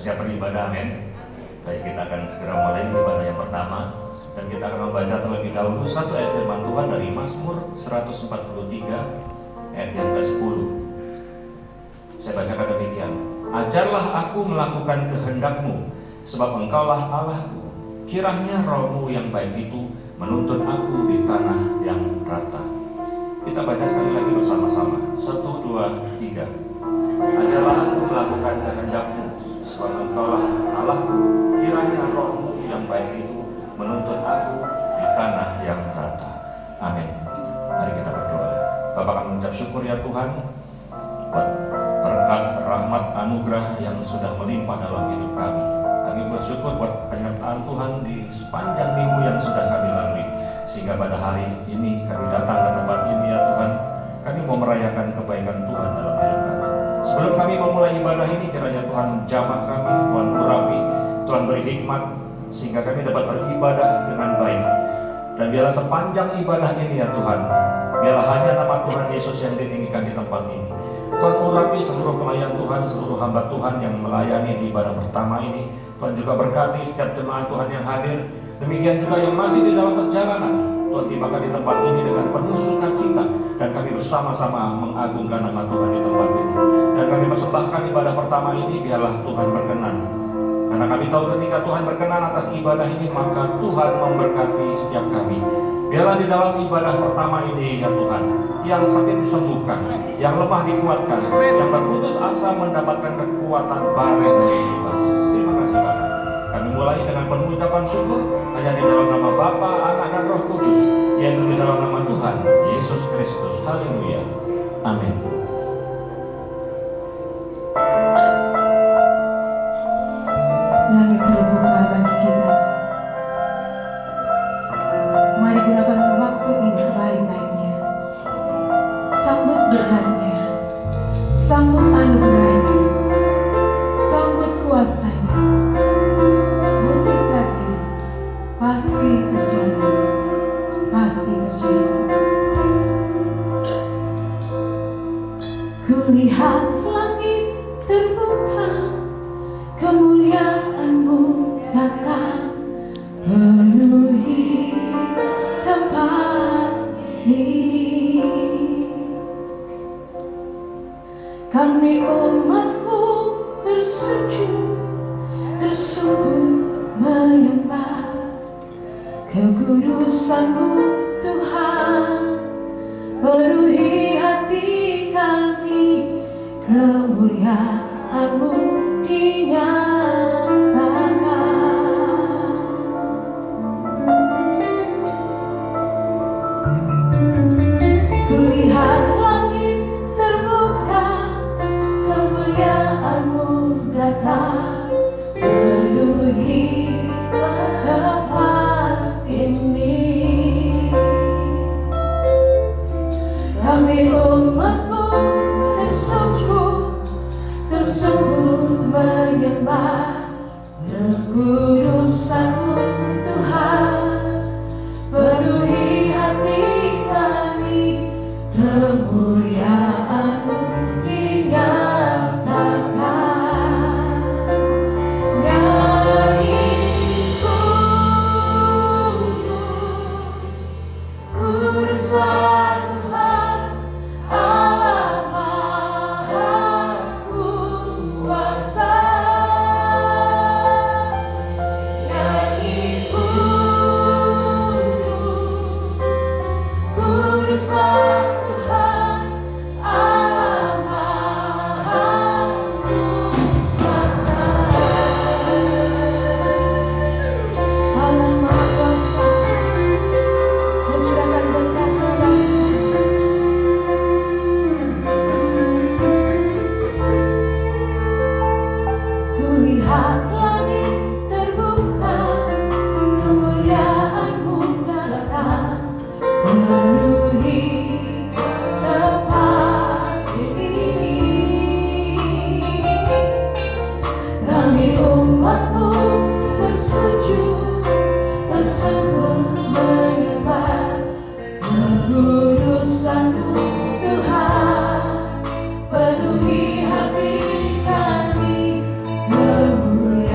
siap beribadah, amin. Baik, kita akan segera mulai ibadah yang pertama, dan kita akan membaca terlebih dahulu satu ayat firman Tuhan dari Mazmur 143 ayat yang ke-10. Saya bacakan demikian: Ajarlah aku melakukan kehendak-Mu, sebab Engkaulah Allahku. Kiranya roh-Mu yang baik itu menuntun aku di tanah yang rata. Kita baca sekali lagi bersama-sama. 1, 2, 3. Ajarlah aku melakukan kehendak-Mu, sebab Engkaulah Allahku. Kiranya roh-Mu yang baik itu menuntun aku di tanah yang rata. Amin. Mari kita berdoa. Bapa, kami mengucap syukur ya Tuhan buat berkat, rahmat, anugerah yang sudah melimpah dalam hidup kami. Kami bersyukur buat penyertaan Tuhan di sepanjang minggu yang sudah kami lalui, sehingga pada hari ini kami datang ke tempat ini ya Tuhan. Kami mau merayakan kebaikan Tuhan dalam hidup kami. Sebelum kami memulai ibadah ini, kiranya Tuhan jamah kami, Tuhan urapi, Tuhan beri hikmat, sehingga kami dapat beribadah dengan baik. Dan biarlah sepanjang ibadah ini ya Tuhan, biarlah hanya nama Tuhan Yesus yang ditinggikan di tempat ini. Tuhan urapi seluruh pelayan Tuhan, seluruh hamba Tuhan yang melayani di ibadah pertama ini. Tuhan juga berkati setiap jemaat Tuhan yang hadir. Demikian juga yang masih di dalam perjalanan. Tuhan tibakan di tempat ini dengan penuh sukacita, dan kami bersama-sama mengagungkan nama Tuhan di tempat ini. Dan kami persembahkan ibadah pertama ini, biarlah Tuhan berkenan. Karena kami tahu ketika Tuhan berkenan atas ibadah ini, maka Tuhan memberkati setiap kami. Biarlah di dalam ibadah pertama ini ya Tuhan, yang sakit disembuhkan, yang lemah dikuatkan, yang berputus asa mendapatkan kekuatan baru dari Tuhan. Terima kasih Bapak. Kami mulai dengan pengucapan syukur hanya di dalam nama Bapa, Anak, dan Roh Kudus, yaitu di dalam nama Tuhan Yesus Kristus. Haleluya. Amin. Langit terbuka bagi kita. Mari gunakan waktu ini sebaik-baiknya. Sambut berkatnya, sambut anugerahnya, sambut kuasanya. Musisati pasti terjadi, pasti terjadi. Kulihat langit terbuka, kemuliaan-Mu datang penuhi tempat ini. Kami umat-Mu bersujud, tersungkur menyembah kekudusan-Mu Tuhan. Penuhi hati kami, kemuliaan-Mu dinyatakan. Kulihat langit terbuka, kemuliaan-Mu datang penuhi tempat ini. Kami umat-Mu tersungkur menyembah kekudusan-Mu Tuhan. Penuhi hati kami, kemuliaan-Mu dinyatakan. Nyanyi kuduslah Tuhan, Allah Maha Kuasa. Nyanyi kuduslah Tuhan, Allah Maha Kuasa. Allah Maha Kuasa mencurahkan berkat-Nya bagi kulihat langit terbuka, kemuliaan-Mu datang penuhi tempat ini. Kami umat-Mu bersujud, tersungkur menyembah kekudusan-Mu Tuhan. Penuhi hati kami, kemuliaan-Mu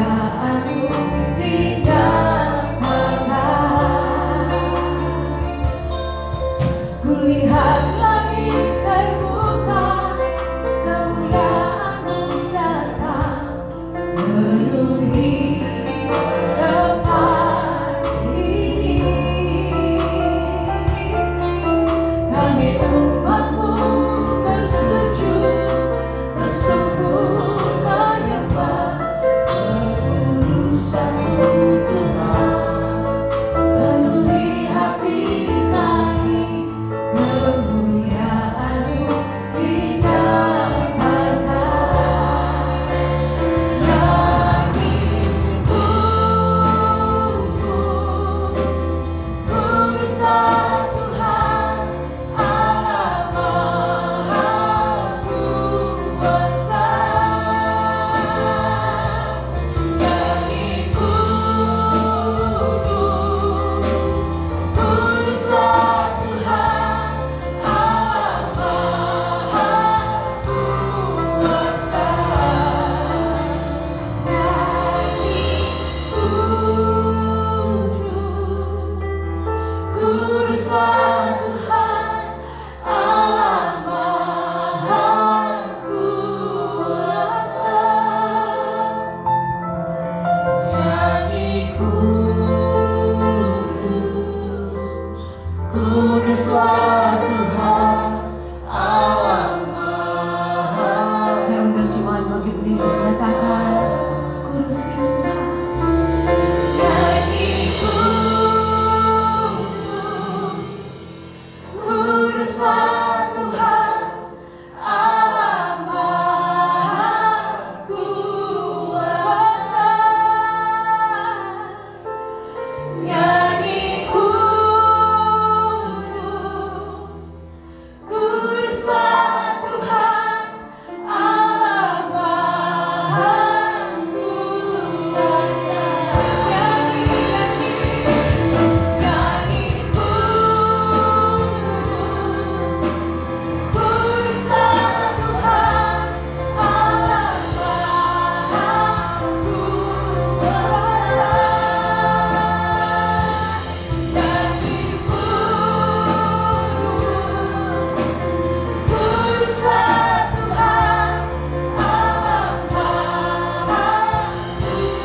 Rasakan kurus Tuhan. Nyanyiku kuruslah Tuhan Allah Maha Kuasa. Nyanyi kuruslah Tuhan Allah Maha Kuasa. Nyanyi kuruslah Tuhan Allah Maha Kuasa.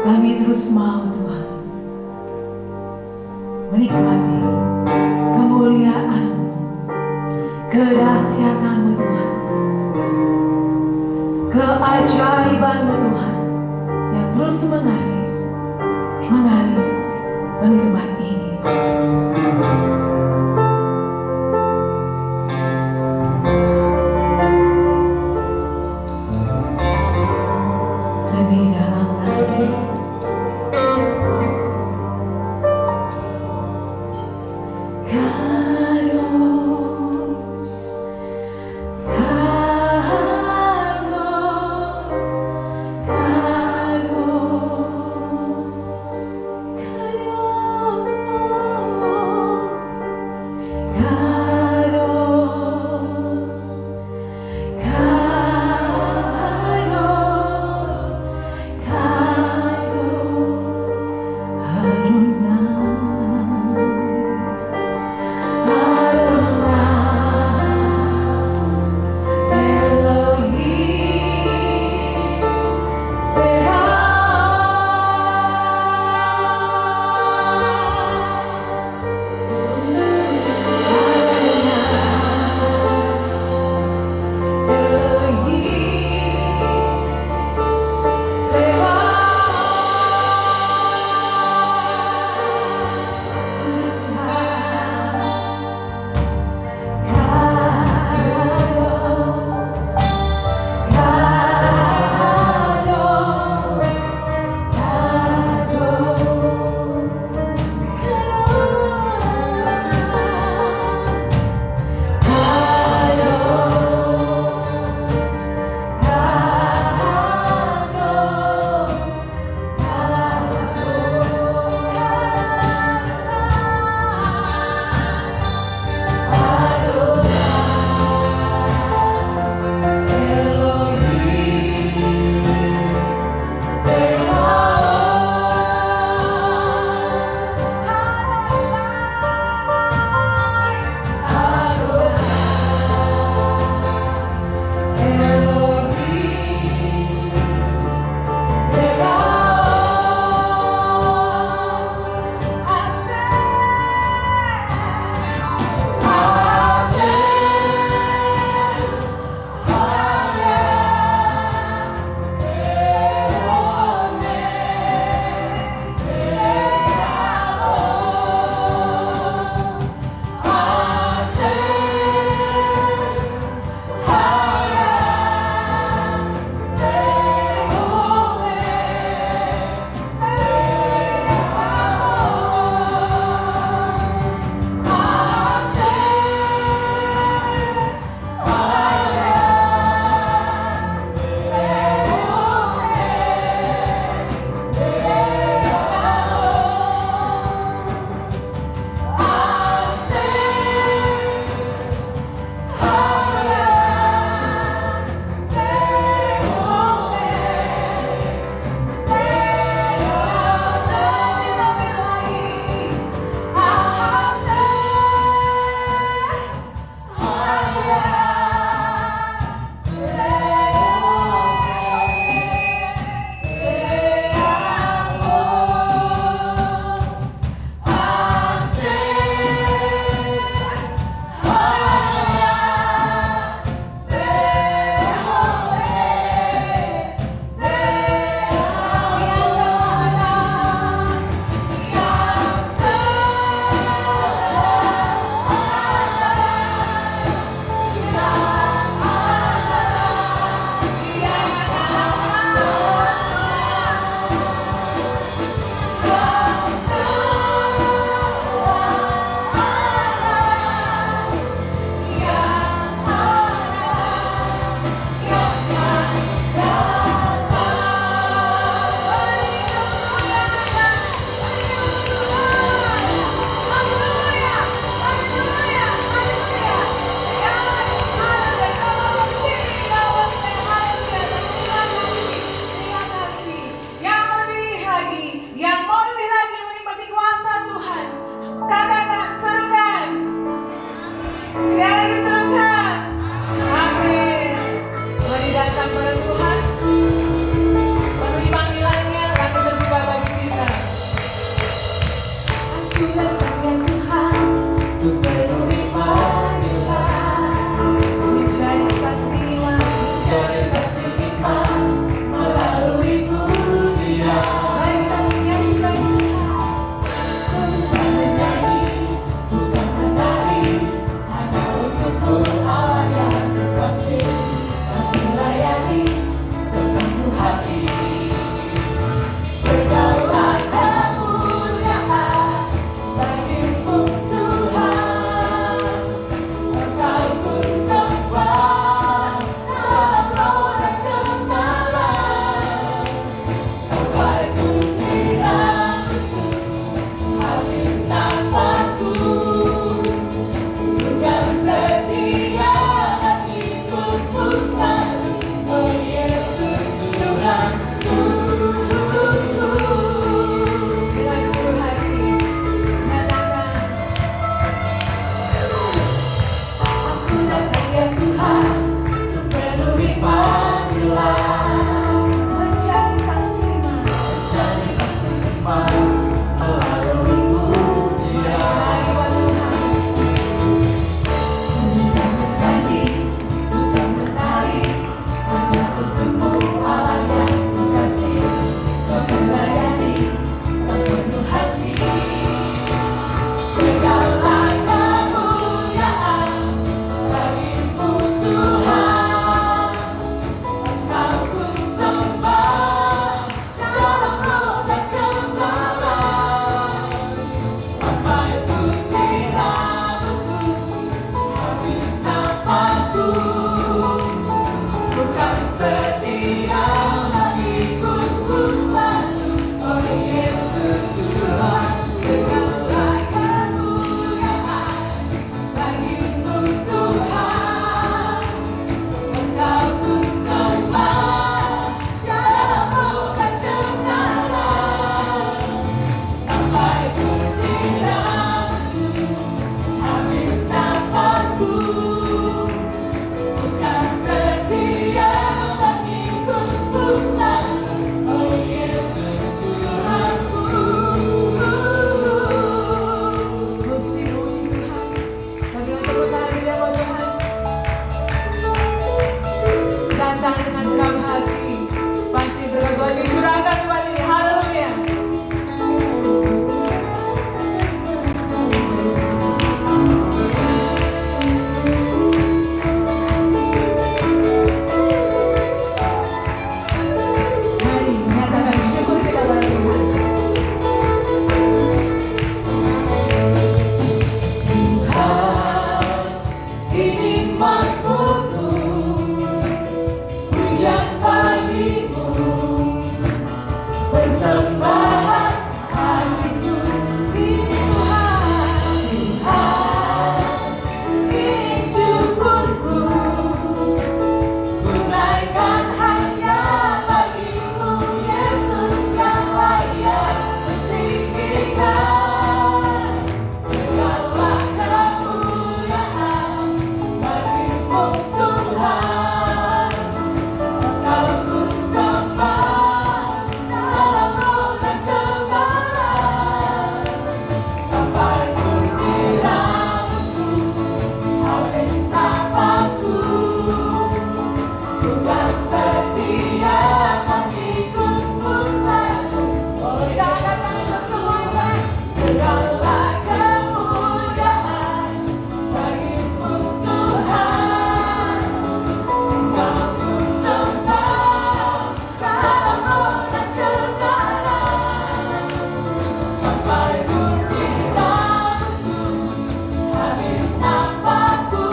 Kami terus mau Tuhan menikmati kemuliaan, Kedahsyatan-Mu Tuhan, keajaiban-Mu Tuhan yang terus mengalir melalui tempat ini. Lebih dalam lagi, Kados, Kados, Kados. setia mengikutku selalu. Oh Yesus Tuhan, Engkaulah kemuliaan bagimu Tuhan. Engkau ku sembah dalam roh dan kebenaran, sampai pikiranku habis nafasku. Bukan setia mengikutku selalu. Oh Yesus Tuhanku. Puji Tuhan. Bagi untuk bertahan di dalam Tuhan. Datang dengan segenap hati, pasti berkat dicurahkan Tuhan ini. Haleluya. Mari menyatakan syukur kita pada Tuhan. Tuhan, ini mazmurku, pujian bagimu, persembahan hatiku di Tuhan. Tuhan, ini syukurku, tunaikan hanya bagimu, Yesus yang layak ditinggikan. Segala kemuliaan bagimu Tuhan. Engkau ku sembah dalam roh dan kebenaran, sampai pikiranku habis nafasku. Bukan setia mengikutmu selalu. Oh kita datang itu semuanya. Segala kemuliaan bagimu Tuhan. Engkau ku sembah dalam roh dan kebenaran, sampai pikiranku habis nafasku.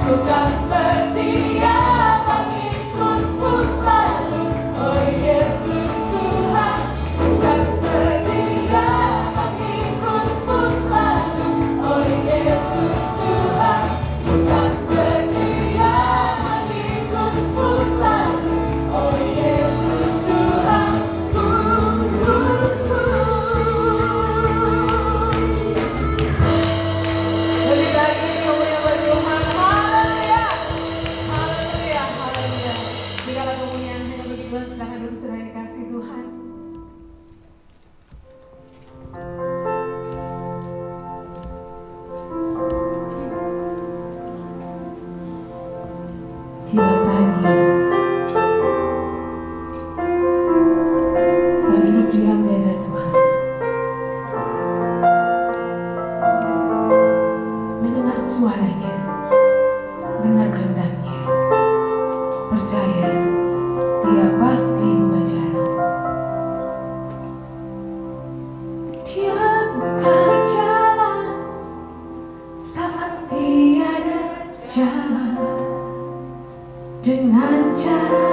Bukan setia mengikutku selalu. Oh Yesus Tuhan. Bukan setia mengikutku selalu. Oh Yesus Tuhan. Bukan setia mengikutku selalu. Oh Yesus Tuhan. Lebih lagi kemuliaan bagi Tuhan. Haleluya. Haleluya. Haleluya. Segala kemuliaan hanya bagi Tuhan, sedangkan dulu sudah dikasih Tuhan. Tiba saatnya kita hidup diam di hadirat Tuhan, mendengar suaranya, dengar kehendaknya, percaya Dia pasti mengajar. Dia bukan jalan saat tiada jalan, dengan cara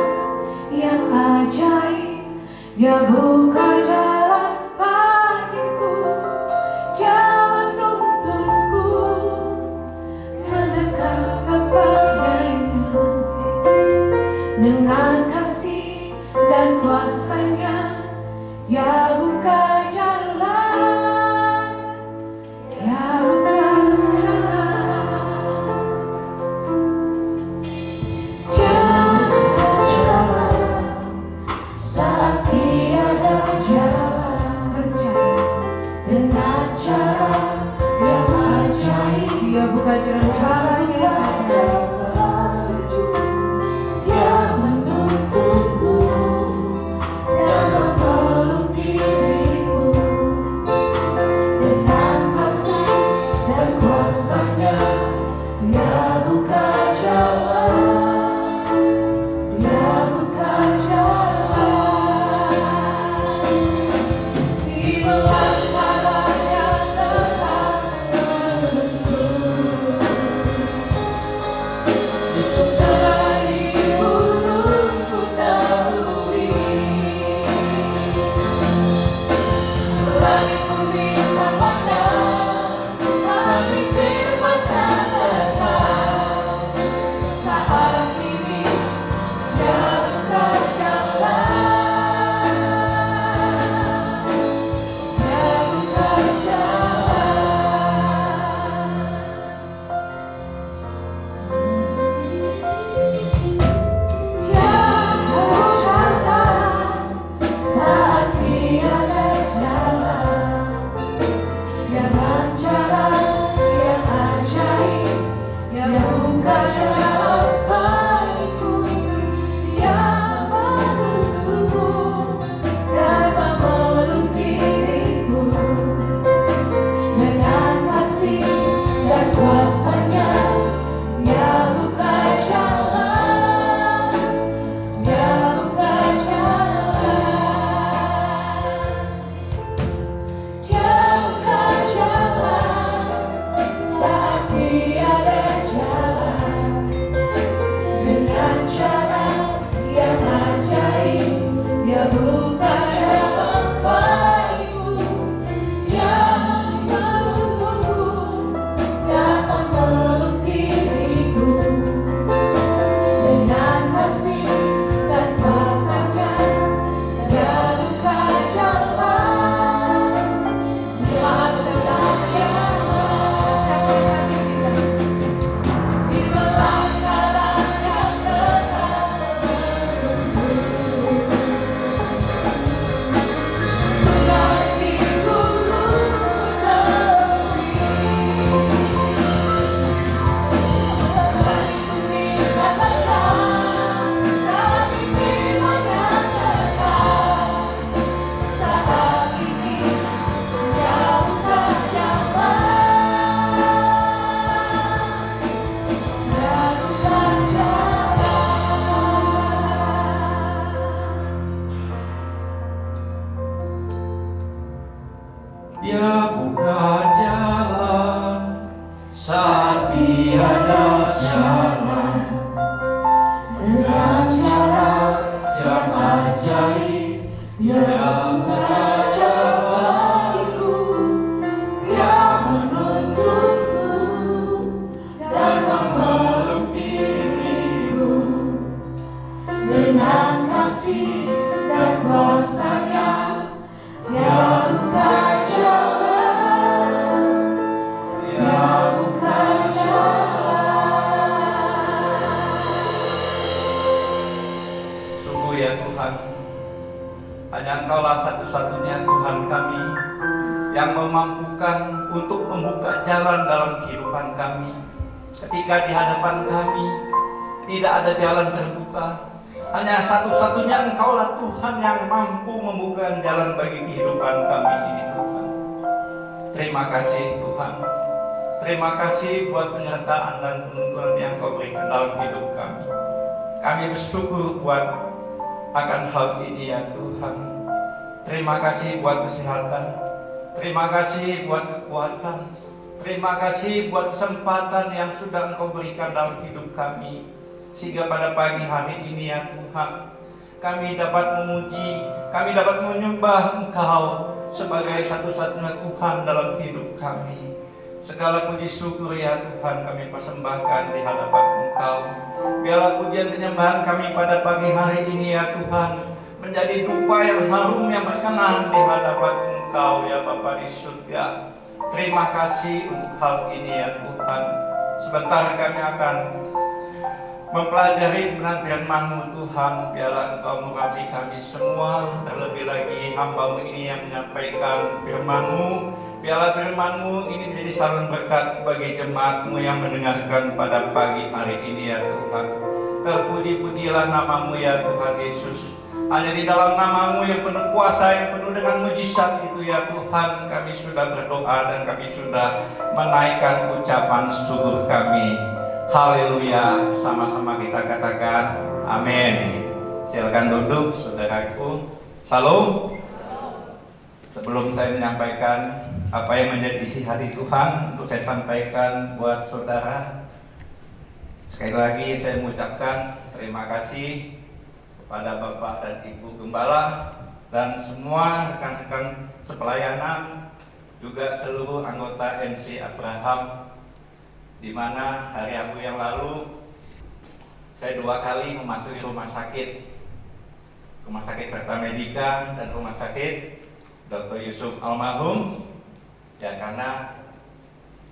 yang ajaib Dia buka jalan bagiku. Dia menuntunku mendekat kepadanya, dengan kasih dan kuasanya Dia buka jalan. Dia buka jalan. Jalan saat tiada jalan. kasih dan kuasa-Nya. Dia bukan jalan, Dia bukan jalan. Sungguh ya Tuhan, hanya Engkaulah satu-satunya Tuhan kami yang memampukan untuk membuka jalan dalam kehidupan kami. Ketika di hadapan kami tidak ada jalan terbuka, hanya satu-satunya Engkaulah Tuhan yang mampu membuka jalan bagi kehidupan kami ini Tuhan. Terima kasih Tuhan. Terima kasih buat penyertaan dan penuntunan yang Kau berikan dalam hidup kami. Kami bersyukur buat akan hal ini ya Tuhan. Terima kasih buat kesehatan. Terima kasih buat kekuatan. Terima kasih buat kesempatan yang sudah Engkau berikan dalam hidup kami. Sehingga pada pagi hari ini ya Tuhan, kami dapat memuji, kami dapat menyembah Engkau sebagai satu-satunya Tuhan dalam hidup kami. Segala puji syukur ya Tuhan kami persembahkan di hadapan Engkau. Biarlah pujian penyembahan kami pada pagi hari ini ya Tuhan menjadi dupa yang harum yang berkenan di hadapan Engkau ya Bapa di surga. Terima kasih untuk hal ini ya Tuhan. Sebentar kami akan mempelajari kebenaran firman-Mu Tuhan. Biarlah Engkau mengurapi kami semua, terlebih lagi hamba-Mu ini yang menyampaikan firman-Mu. Biarlah firman-Mu ini menjadi saluran berkat bagi jemaat-Mu yang mendengarkan pada pagi hari ini ya Tuhan. Terpuji-pujilah nama-Mu ya Tuhan Yesus. Hanya di dalam nama-Mu yang penuh kuasa, yang penuh dengan mujizat itu ya Tuhan, kami sudah berdoa dan kami sudah menaikkan ucapan syukur kami. Haleluya, sama-sama kita katakan amin. Silakan duduk saudaraku. Salam. Sebelum saya menyampaikan apa yang menjadi isi hati Tuhan untuk saya sampaikan buat saudara, sekali lagi saya mengucapkan terima kasih kepada Bapak dan Ibu Gembala dan semua rekan-rekan sepelayanan, juga seluruh anggota MC Abraham, di mana hari Rabu yang lalu saya 2 kali memasuki rumah sakit Pertamedika dan rumah sakit Dr. Yusuf almarhum, ya karena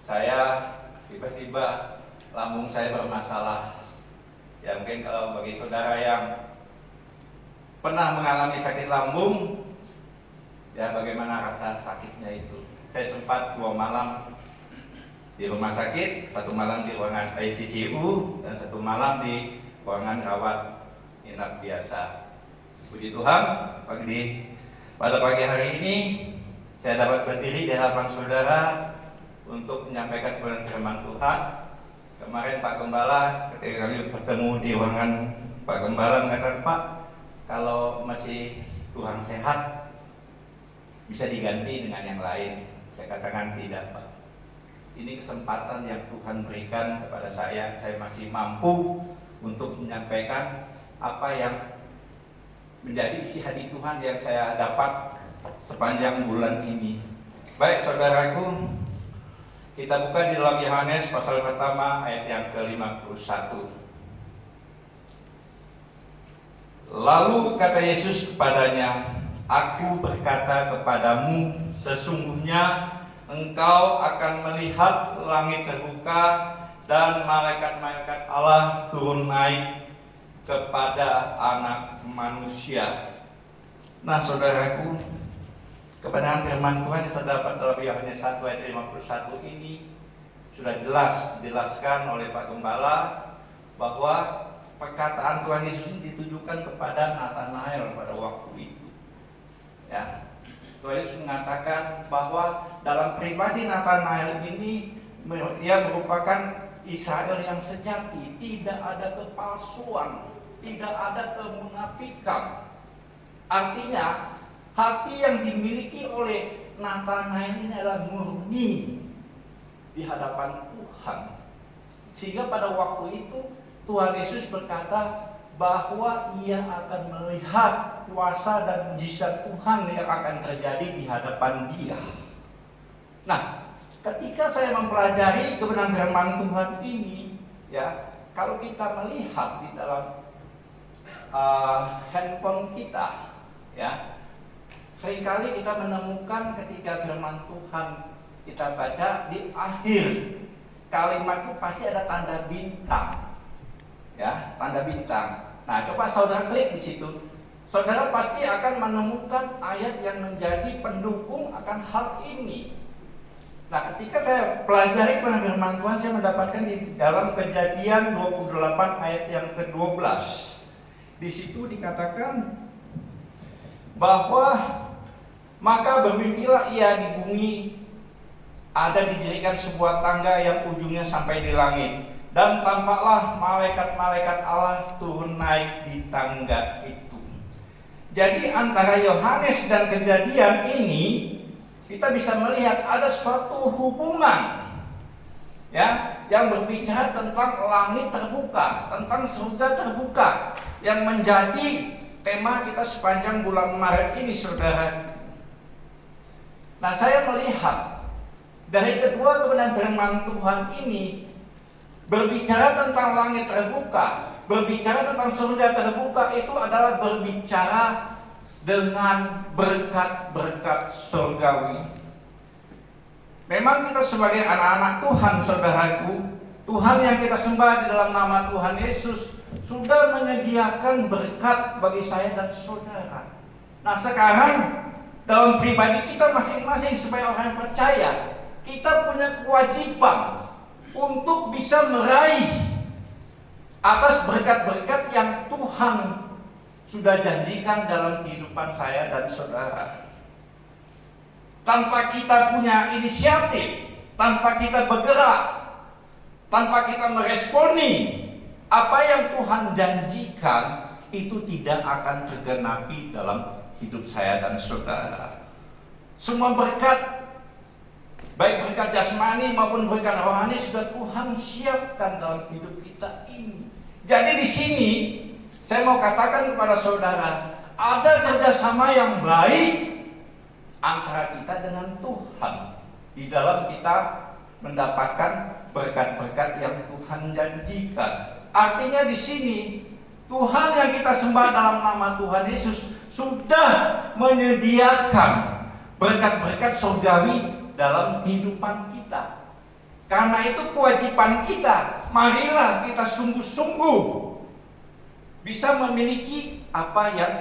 saya tiba-tiba lambung saya bermasalah. Ya mungkin kalau bagi saudara yang pernah mengalami sakit lambung, ya bagaimana rasa sakitnya itu. Saya sempat 2 malam di rumah sakit, 1 malam di ruangan ICU dan 1 malam di ruangan rawat inap biasa. Puji Tuhan, pada pagi hari ini saya dapat berdiri di hadapan saudara untuk menyampaikan kebenaran firman Tuhan. Kemarin Pak Gembala ketika kami bertemu di ruangan, Pak Gembala mengatakan, Pak, kalau masih kurang sehat bisa diganti dengan yang lain. Saya katakan tidak Pak, ini kesempatan yang Tuhan berikan kepada saya masih mampu untuk menyampaikan apa yang menjadi isi hati Tuhan yang saya dapat sepanjang bulan ini. Baik saudaraku, kita buka di dalam Yohanes pasal pertama ayat yang ke-51. Lalu kata Yesus kepadanya, Aku berkata kepadamu, sesungguhnya engkau akan melihat langit terbuka dan malaikat-malaikat Allah turun naik kepada anak manusia. Nah saudaraku, kebenaran firman Tuhan yang terdapat dalam Yohanes 1 ayat 51 ini sudah jelas dijelaskan oleh Pak Gembala bahwa perkataan Tuhan Yesus ini ditujukan kepada Nathanael pada waktu itu. Ya, Tuhan Yesus mengatakan bahwa dalam pribadi Nathanael ini dia merupakan Israel yang sejati, tidak ada kepalsuan, tidak ada kemunafikan. Artinya hati yang dimiliki oleh Nathanael ini adalah murni di hadapan Tuhan. Sehingga pada waktu itu Tuhan Yesus berkata bahwa ia akan melihat kuasa dan mujizat Tuhan yang akan terjadi di hadapan dia. Nah, ketika saya mempelajari kebenaran firman Tuhan ini, ya, kalau kita melihat di dalam handphone kita, ya, seringkali kita menemukan ketika firman Tuhan kita baca di akhir kalimat itu pasti ada tanda bintang, ya, tanda bintang. Nah, coba saudara klik di situ, saudara pasti akan menemukan ayat yang menjadi pendukung akan hal ini. Nah, ketika saya pelajari kebenaran firman Tuhan, saya mendapatkan di dalam Kejadian 28 ayat yang ke-12. Di situ dikatakan bahwa maka bermimpilah ia di bumi, ada didirikan sebuah tangga yang ujungnya sampai di langit, dan tampaklah malaikat-malaikat Allah turun naik di tangga itu. Jadi antara Yohanes dan Kejadian ini kita bisa melihat ada suatu hubungan, ya, yang berbicara tentang langit terbuka, tentang surga terbuka, yang menjadi tema kita sepanjang bulan Maret ini, saudara. Nah, saya melihat dari kedua kebenaran firman Tuhan ini berbicara tentang langit terbuka, berbicara tentang surga terbuka, itu adalah berbicara dengan berkat-berkat surgawi. Memang kita sebagai anak-anak Tuhan, saudaraku, Tuhan yang kita sembah di dalam nama Tuhan Yesus sudah menyediakan berkat bagi saya dan saudara. Nah, sekarang dalam pribadi kita masing-masing sebagai orang yang percaya, kita punya kewajiban untuk bisa meraih atas berkat-berkat yang Tuhan sudah janjikan dalam kehidupan saya dan saudara. Tanpa kita punya inisiatif, tanpa kita bergerak, tanpa kita meresponi apa yang Tuhan janjikan, itu tidak akan tergenapi dalam hidup saya dan saudara. Semua berkat, baik berkat jasmani maupun berkat rohani, sudah Tuhan siapkan dalam hidup kita ini. Jadi di sini saya mau katakan kepada saudara, ada kerjasama yang baik antara kita dengan Tuhan di dalam kita mendapatkan berkat-berkat yang Tuhan janjikan. Artinya di sini Tuhan yang kita sembah dalam nama Tuhan Yesus sudah menyediakan berkat-berkat surgawi dalam kehidupan kita. Karena itu kewajiban kita, marilah kita sungguh-sungguh bisa memiliki apa yang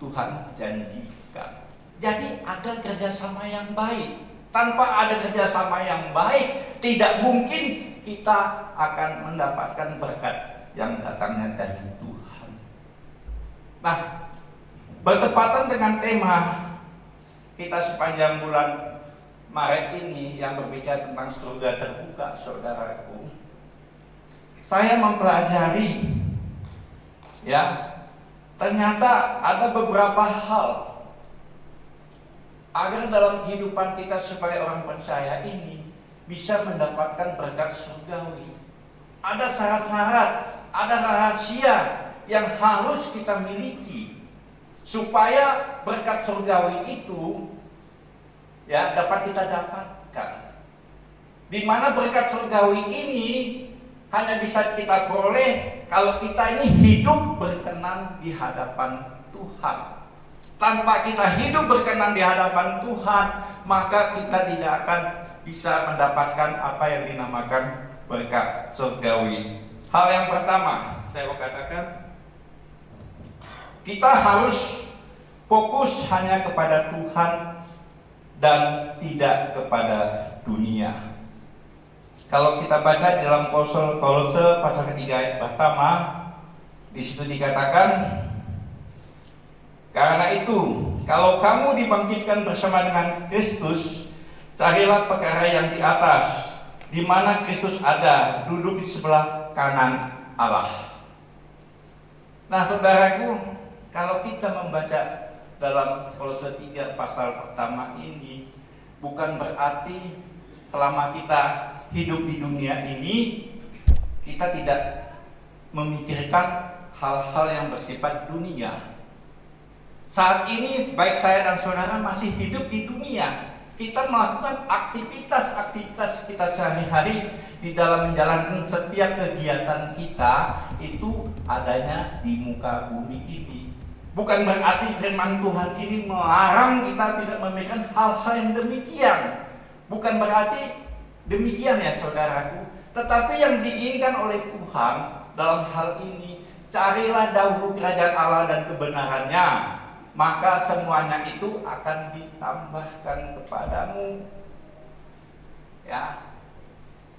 Tuhan janjikan. Jadi ada kerjasama yang baik. Tanpa ada kerjasama yang baik, tidak mungkin kita akan mendapatkan berkat yang datangnya dari Tuhan. Nah, bertepatan dengan tema kita sepanjang bulan Maret ini yang berbicara tentang surga terbuka, saudaraku, saya mempelajari, ya, ternyata ada beberapa hal agar dalam kehidupan kita sebagai orang percaya ini bisa mendapatkan berkat surgawi. Ada syarat-syarat, ada rahasia yang harus kita miliki supaya berkat surgawi itu, ya, dapat kita dapatkan. Di mana berkat surgawi ini hanya bisa kita peroleh kalau kita ini hidup berkenan di hadapan Tuhan. Tanpa kita hidup berkenan di hadapan Tuhan, maka kita tidak akan bisa mendapatkan apa yang dinamakan berkat surgawi. Hal yang pertama, saya mau katakan, kita harus fokus hanya kepada Tuhan dan tidak kepada dunia. Kalau kita baca di dalam Kolose pasal ketiga ayat pertama, di situ dikatakan, karena itu, kalau kamu dibangkitkan bersama dengan Kristus, carilah perkara yang di atas, di mana Kristus ada, duduk di sebelah kanan Allah. Nah, saudaraku, kalau kita membaca dalam Kolose 3 pasal pertama ini, bukan berarti selama kita hidup di dunia ini, kita tidak memikirkan hal-hal yang bersifat dunia. Saat ini baik saya dan saudara masih hidup di dunia, Kita melakukan aktivitas-aktivitas kita sehari-hari di dalam menjalankan setiap kegiatan kita itu adanya di muka bumi ini. Bukan berarti firman Tuhan ini melarang kita tidak memikirkan hal-hal yang demikian. Bukan berarti demikian ya saudaraku. Tetapi yang diinginkan oleh Tuhan dalam hal ini, carilah dahulu kerajaan Allah dan kebenarannya, maka semuanya itu akan ditambahkan kepadamu. Ya.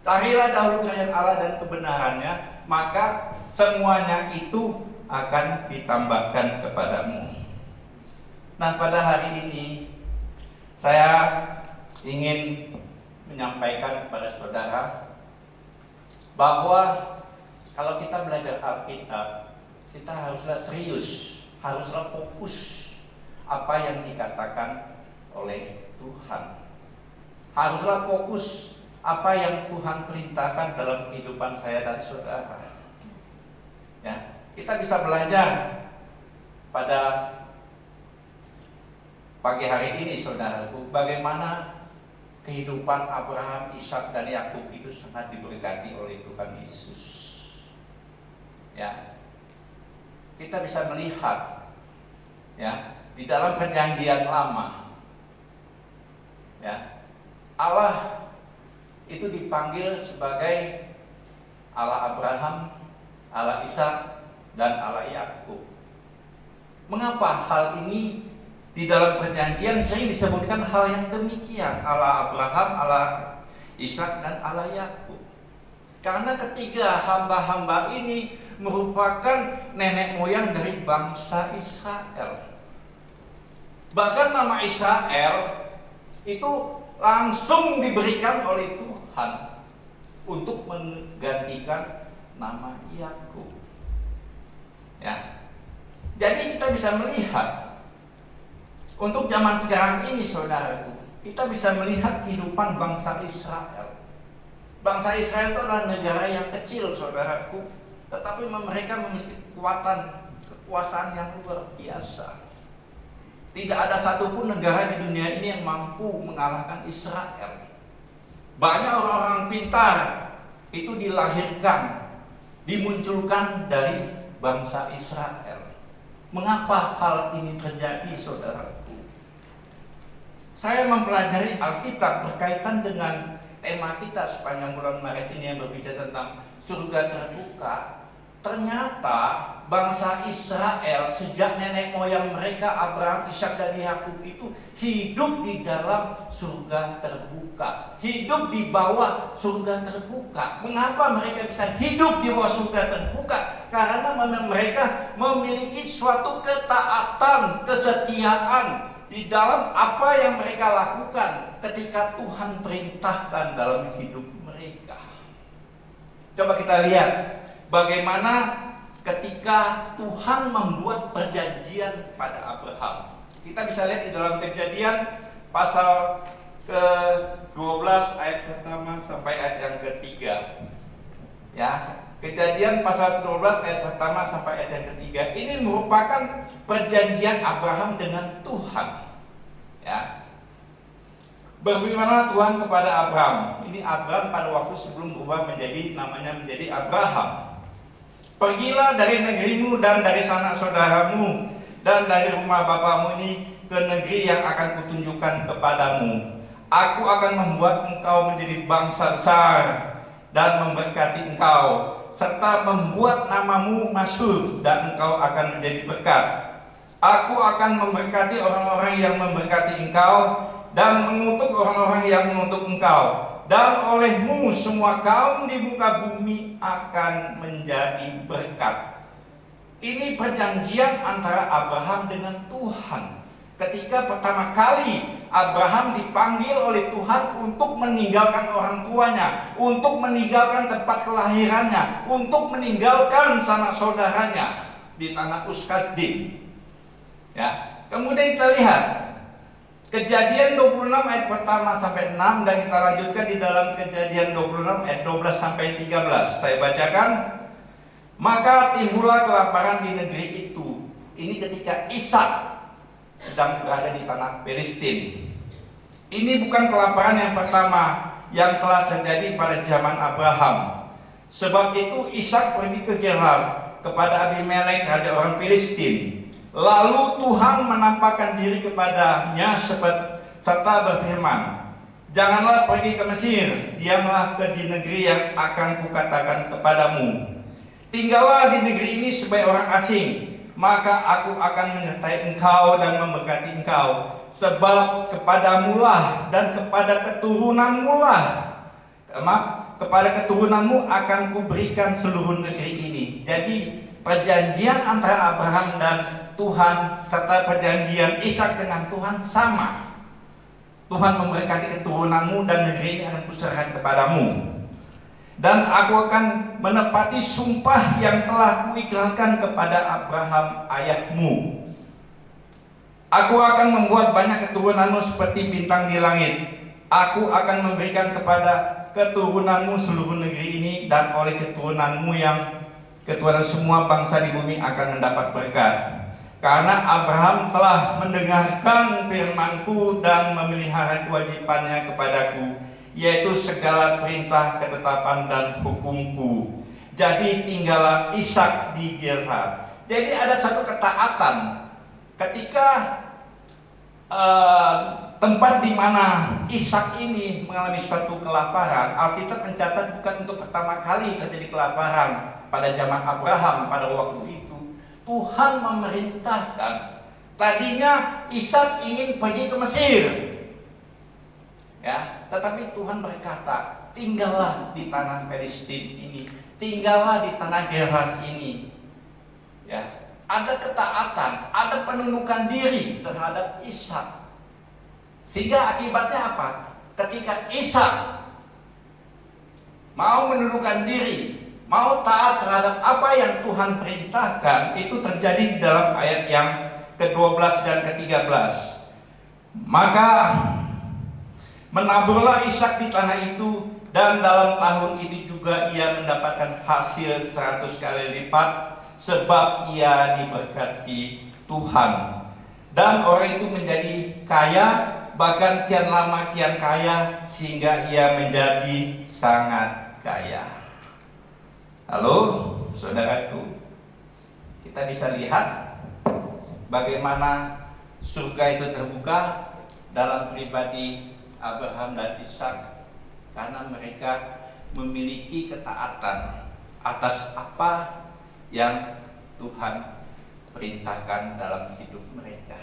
Carilah dahulu kerajaan Allah dan kebenarannya, maka semuanya itu akan ditambahkan kepadamu. Nah, pada hari ini saya ingin menyampaikan kepada saudara bahwa kalau kita belajar Alkitab, kita haruslah serius, haruslah fokus apa yang dikatakan oleh Tuhan. Haruslah fokus apa yang Tuhan perintahkan dalam kehidupan saya dan saudara. Ya, kita bisa belajar pada pagi hari ini saudaraku, bagaimana kehidupan Abraham, Ishak dan Yakub itu sangat diberkati oleh Tuhan Yesus. Ya, kita bisa melihat ya di dalam perjanjian lama, ya Allah itu dipanggil sebagai Allah Abraham, Allah Ishak dan Allah Yakub. Mengapa hal ini di dalam perjanjian sering disebutkan hal yang demikian? Allah Abraham, Allah Ishak dan Allah Yakub. Karena ketiga hamba-hamba ini merupakan nenek moyang dari bangsa Israel. Bahkan nama Israel itu langsung diberikan oleh Tuhan untuk menggantikan nama Yakub. Ya. Jadi kita bisa melihat untuk zaman sekarang ini saudaraku, kita bisa melihat kehidupan bangsa Israel. Bangsa Israel itu adalah negara yang kecil saudaraku, tetapi mereka memiliki kekuasaan yang luar biasa. Tidak ada satupun negara di dunia ini yang mampu mengalahkan Israel. Banyak orang-orang pintar itu dilahirkan, dimunculkan dari bangsa Israel. Mengapa hal ini terjadi saudaraku? Saya mempelajari Alkitab berkaitan dengan tema kita sepanjang bulan Maret ini yang berbicara tentang surga terbuka. Ternyata bangsa Israel sejak nenek moyang mereka Abraham, Ishak dan Yakub itu hidup di dalam surga terbuka, hidup di bawah surga terbuka. Mengapa mereka bisa hidup di bawah surga terbuka? Karena mereka memiliki suatu ketaatan, kesetiaan di dalam apa yang mereka lakukan ketika Tuhan perintahkan dalam hidup mereka. Coba kita lihat bagaimana ketika Tuhan membuat perjanjian pada Abraham. Kita bisa lihat di dalam Kejadian pasal ke-12 ayat pertama sampai ayat yang ketiga. Ya, Kejadian pasal ke-12 ayat pertama sampai ayat yang ketiga. Ini merupakan perjanjian Abraham dengan Tuhan. Ya. Berfirmanlah Tuhan kepada Abraham. Ini Abraham pada waktu sebelum berubah menjadi Abraham. Pergilah dari negerimu dan dari sanak saudaramu dan dari rumah bapamu ini ke negeri yang akan kutunjukkan kepadamu. Aku akan membuat engkau menjadi bangsa besar dan memberkati engkau, serta membuat namamu masyhur dan engkau akan menjadi berkat. Aku akan memberkati orang-orang yang memberkati engkau dan mengutuk orang-orang yang mengutuk engkau. Dan olehmu semua kaum di muka bumi akan menjadi berkat. Ini perjanjian antara Abraham dengan Tuhan. Ketika pertama kali Abraham dipanggil oleh Tuhan untuk meninggalkan orang tuanya, untuk meninggalkan tempat kelahirannya, untuk meninggalkan sanak saudaranya di tanah Uz Kasdim. Ya, kemudian kita lihat Kejadian 26 ayat pertama sampai 6 dan kita lanjutkan di dalam Kejadian 26 ayat 12 sampai 13. Saya bacakan. Maka timbullah kelaparan di negeri itu. Ini ketika Ishak sedang berada di tanah Filistin. Ini bukan kelaparan yang pertama yang telah terjadi pada zaman Abraham. Sebab itu Ishak pergi ke Gerar kepada Abimelek, raja orang Filistin. Lalu Tuhan menampakkan diri kepadanya serta berfirman, "Janganlah pergi ke Mesir, diamlah di negeri yang akan kukatakan kepadamu. Tinggallah di negeri ini sebagai orang asing, maka aku akan menyertai engkau dan memberkati engkau. Sebab kepadamulah dan kepada keturunanmu akan kuberikan seluruh negeri ini." Jadi perjanjian antara Abraham dan Tuhan serta perjanjian Ishak dengan Tuhan sama. Tuhan memberkati keturunanmu dan negeri ini akan kuserahkan kepadamu. Dan aku akan menepati sumpah yang telah kuikrarkan kepada Abraham ayahmu. Aku akan membuat banyak keturunanmu seperti bintang di langit. Aku akan memberikan kepada keturunanmu seluruh negeri ini, dan oleh keturunan semua bangsa di bumi akan mendapat berkat. Karena Abraham telah mendengarkan firman-Ku dan memelihara kewajibannya kepadaku, yaitu segala perintah, ketetapan, dan hukum-Ku. Jadi tinggallah Ishak di Gerar. Jadi ada satu ketaatan. Ketika tempat di mana Ishak ini mengalami suatu kelaparan, Alkitab mencatat bukan untuk pertama kali terjadi kelaparan pada zaman Abraham pada waktu itu. Tuhan memerintahkan. Tadinya Ishak ingin pergi ke Mesir, ya, tetapi Tuhan berkata, tinggallah di tanah Filistin ini, tinggallah di tanah Gerar ini. Ya, ada ketaatan, ada penundukan diri terhadap Ishak. Sehingga akibatnya apa? Ketika Ishak mau menundukkan diri, mau taat terhadap apa yang Tuhan perintahkan, itu terjadi di dalam ayat yang ke-12 dan ke-13. Maka menaburlah Ishak di tanah itu, dan dalam tahun itu juga ia mendapatkan hasil 100 kali lipat, sebab ia diberkati Tuhan. Dan orang itu menjadi kaya, bahkan kian lama kian kaya, sehingga ia menjadi sangat kaya. Halo saudaraku, kita bisa lihat bagaimana surga itu terbuka dalam pribadi Abraham dan Ishak, karena mereka memiliki ketaatan atas apa yang Tuhan perintahkan dalam hidup mereka.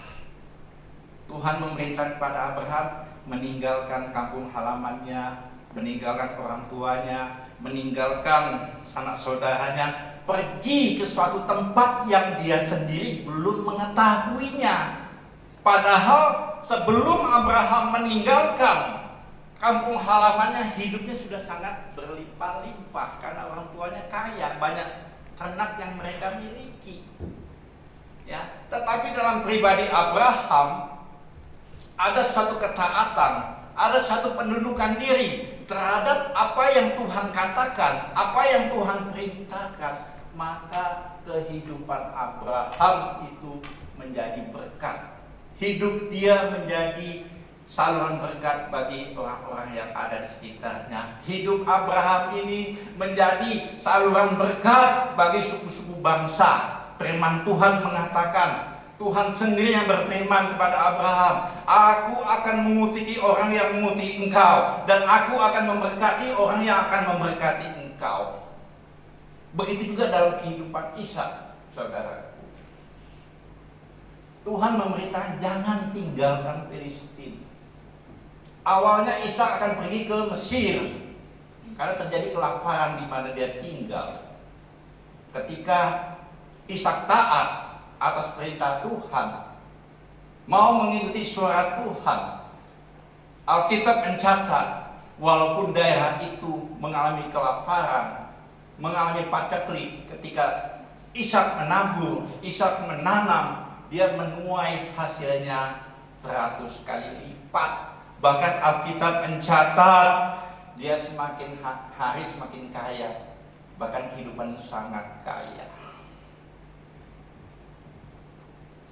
Tuhan memerintahkan kepada Abraham meninggalkan kampung halamannya, meninggalkan orang tuanya, meninggalkan sanak saudaranya, pergi ke suatu tempat yang dia sendiri belum mengetahuinya. Padahal sebelum Abraham meninggalkan kampung halamannya, hidupnya sudah sangat berlimpah-limpah karena orang tuanya kaya, banyak ternak yang mereka miliki. Ya, tetapi dalam pribadi Abraham ada suatu ketaatan, ada satu penundukan diri terhadap apa yang Tuhan katakan, apa yang Tuhan perintahkan. Maka kehidupan Abraham itu menjadi berkat. Hidup dia menjadi saluran berkat bagi orang-orang yang ada di sekitarnya. Hidup Abraham ini menjadi saluran berkat bagi suku-suku bangsa. Firman Tuhan mengatakan, Tuhan sendiri yang berfirman kepada Abraham, "Aku akan mengutiki orang yang mengutiki engkau, dan aku akan memberkati orang yang akan memberkati engkau." Begitu juga dalam kehidupan Ishak, saudaraku. Tuhan memerintahkan jangan tinggalkan Filistin. Awalnya Ishak akan pergi ke Mesir karena terjadi kelaparan di mana dia tinggal. Ketika Ishak taat atas perintah Tuhan, mau mengikuti suara Tuhan, Alkitab mencatat walaupun daerah itu mengalami kelaparan, mengalami paceklik, ketika Ishak menabur, Ishak menanam, dia menuai hasilnya 100 kali lipat. Bahkan Alkitab mencatat dia semakin hari semakin kaya, bahkan kehidupan sangat kaya.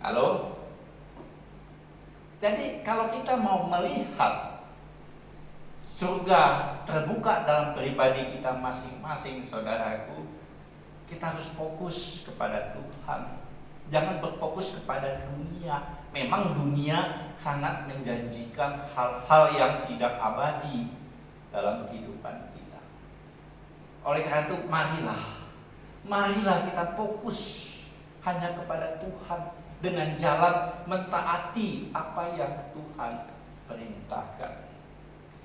Halo? Jadi kalau kita mau melihat surga terbuka dalam pribadi kita masing-masing, saudaraku, kita harus fokus kepada Tuhan. Jangan berfokus kepada dunia. Memang dunia sangat menjanjikan hal-hal yang tidak abadi dalam kehidupan kita. Oleh karena itu, marilah kita fokus hanya kepada Tuhan dengan jalan mentaati apa yang Tuhan perintahkan.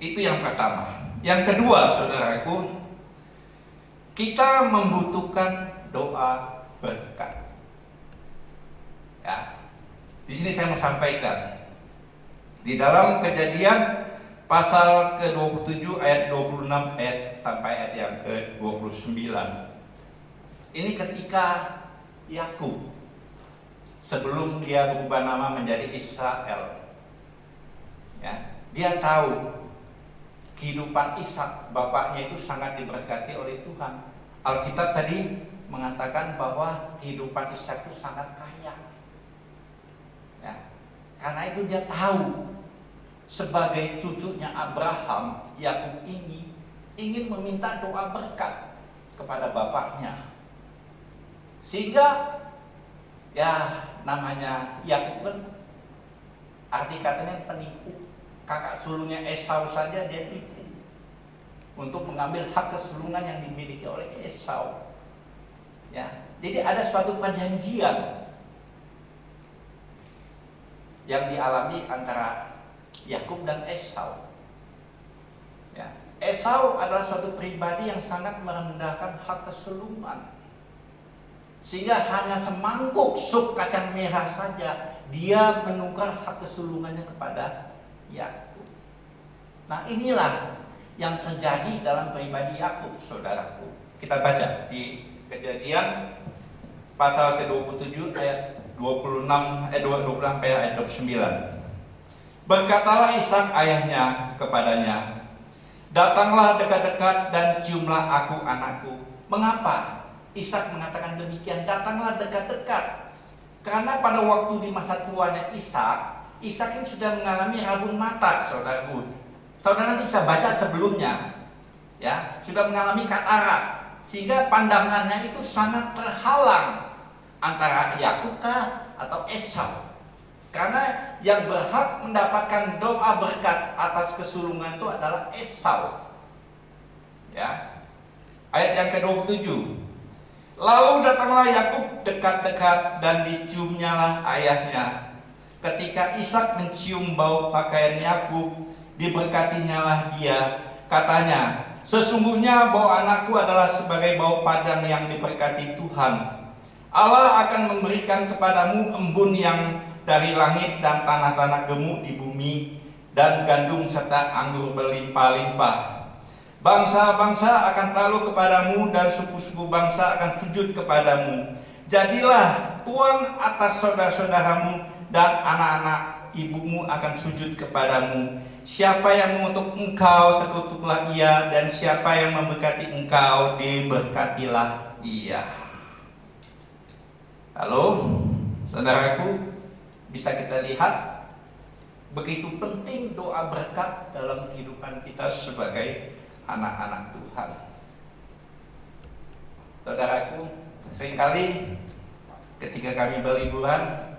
Itu yang pertama. Yang kedua, saudaraku, kita membutuhkan doa berkat. Ya, di sini saya mau sampaikan di dalam Kejadian pasal ke-27 ayat 26 sampai ayat yang ke-29. Ini ketika Yakub sebelum dia berubah nama menjadi Israel, ya, dia tahu kehidupan Ishak bapaknya itu sangat diberkati oleh Tuhan. Alkitab tadi mengatakan bahwa kehidupan Ishak itu sangat kaya. Ya, karena itu dia tahu sebagai cucunya Abraham, Yakub ini ingin meminta doa berkat kepada bapaknya. Sehingga ya namanya Yakub kan arti katanya penipu. Kakak sulungnya Esau saja dia tipu untuk mengambil hak kesulungan yang dimiliki oleh Esau. Ya, jadi ada suatu perjanjian yang dialami antara Yakub dan Esau. Ya, Esau adalah suatu pribadi yang sangat merendahkan hak kesulungan, sehingga hanya semangkuk sup kacang merah saja dia menukar hak kesulungannya kepada Yakub. Nah, inilah yang terjadi dalam pribadi Yakub, saudaraku. Kita baca di Kejadian pasal ke-27 ayat 26 ayat 29. Berkatalah Ishak ayahnya kepadanya, "Datanglah dekat-dekat dan ciumlah aku anakku." Mengapa Ishak mengatakan demikian? Datanglah dekat-dekat. Karena pada waktu di masa tuanya Ishak ini sudah mengalami rabun mata, saudaraku. Saudara nanti bisa baca sebelumnya, ya, sudah mengalami katarak, sehingga pandangannya itu sangat terhalang antara Yakub atau Esau. Karena yang berhak mendapatkan doa berkat atas kesulungan itu adalah Esau. Ya. Ayat yang ke-27. Lalu datanglah Yakub dekat-dekat dan diciumnyalah ayahnya. Ketika Ishak mencium bau pakaian Yakub, diberkatinyalah dia. Katanya, "Sesungguhnya bau anakku adalah sebagai bau padang yang diberkati Tuhan. Allah akan memberikan kepadamu embun yang dari langit dan tanah-tanah gemuk di bumi dan gandum serta anggur berlimpah-limpah. Bangsa-bangsa akan takluk kepadamu dan suku-suku bangsa akan sujud kepadamu. Jadilah tuan atas saudara-saudaramu dan anak-anak ibumu akan sujud kepadamu. Siapa yang mengutuk engkau, terkutuklah ia, dan siapa yang memberkati engkau, diberkatilah ia." Lalu, saudaraku, bisa kita lihat begitu penting doa berkat dalam kehidupan kita sebagai anak-anak Tuhan. Saudaraku, seringkali ketika kami berliburan,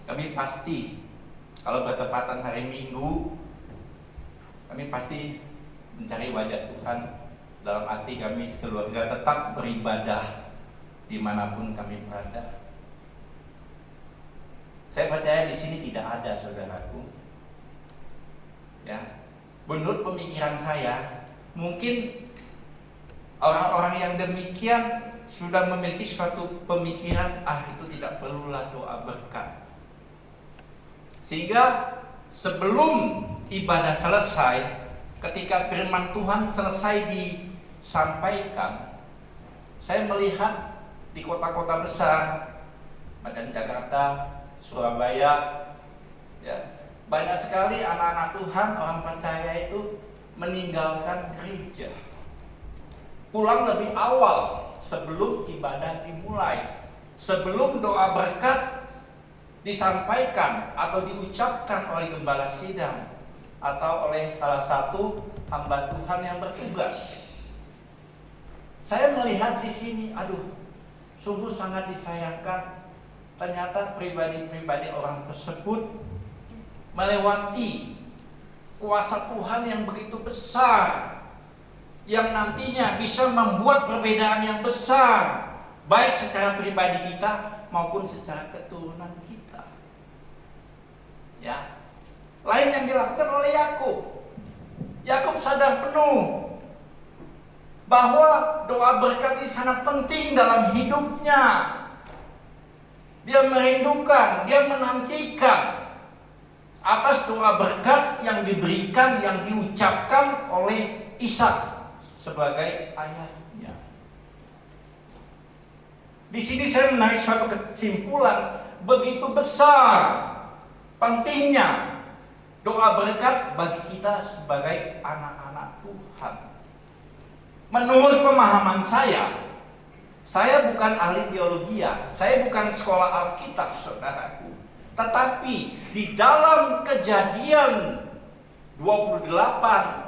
kami pasti kalau bertepatan hari Minggu, kami pasti mencari wajah Tuhan. Dalam arti kami sekeluarga tetap beribadah dimanapun kami berada. Saya percaya di sini tidak ada, saudaraku. Ya, menurut pemikiran saya, mungkin orang-orang yang demikian sudah memiliki suatu pemikiran, itu tidak perlulah doa berkat. Sehingga sebelum ibadah selesai, ketika firman Tuhan selesai disampaikan, saya melihat di kota-kota besar macam Jakarta, Surabaya, ya, banyak sekali anak-anak Tuhan, orang percaya itu meninggalkan gereja, pulang lebih awal sebelum ibadah dimulai, sebelum doa berkat disampaikan atau diucapkan oleh gembala sidang atau oleh salah satu hamba Tuhan yang bertugas. Saya melihat di sini, aduh, sungguh sangat disayangkan. Ternyata pribadi-pribadi orang tersebut melewati kuasa Tuhan yang begitu besar, yang nantinya bisa membuat perbedaan yang besar, baik secara pribadi kita maupun secara keturunan kita. Ya, lain yang dilakukan oleh Yakub. Yakub sadar penuh bahwa doa berkat ini sangat penting dalam hidupnya. Dia merindukan, dia menantikan atas doa berkat yang diberikan, yang diucapkan oleh Ishak sebagai ayahnya. Di sini saya menarik suatu kesimpulan begitu besar pentingnya doa berkat bagi kita sebagai anak-anak Tuhan. Menurut pemahaman saya bukan ahli teologi, saya bukan sekolah Alkitab, saudaraku. Tetapi di dalam Kejadian 28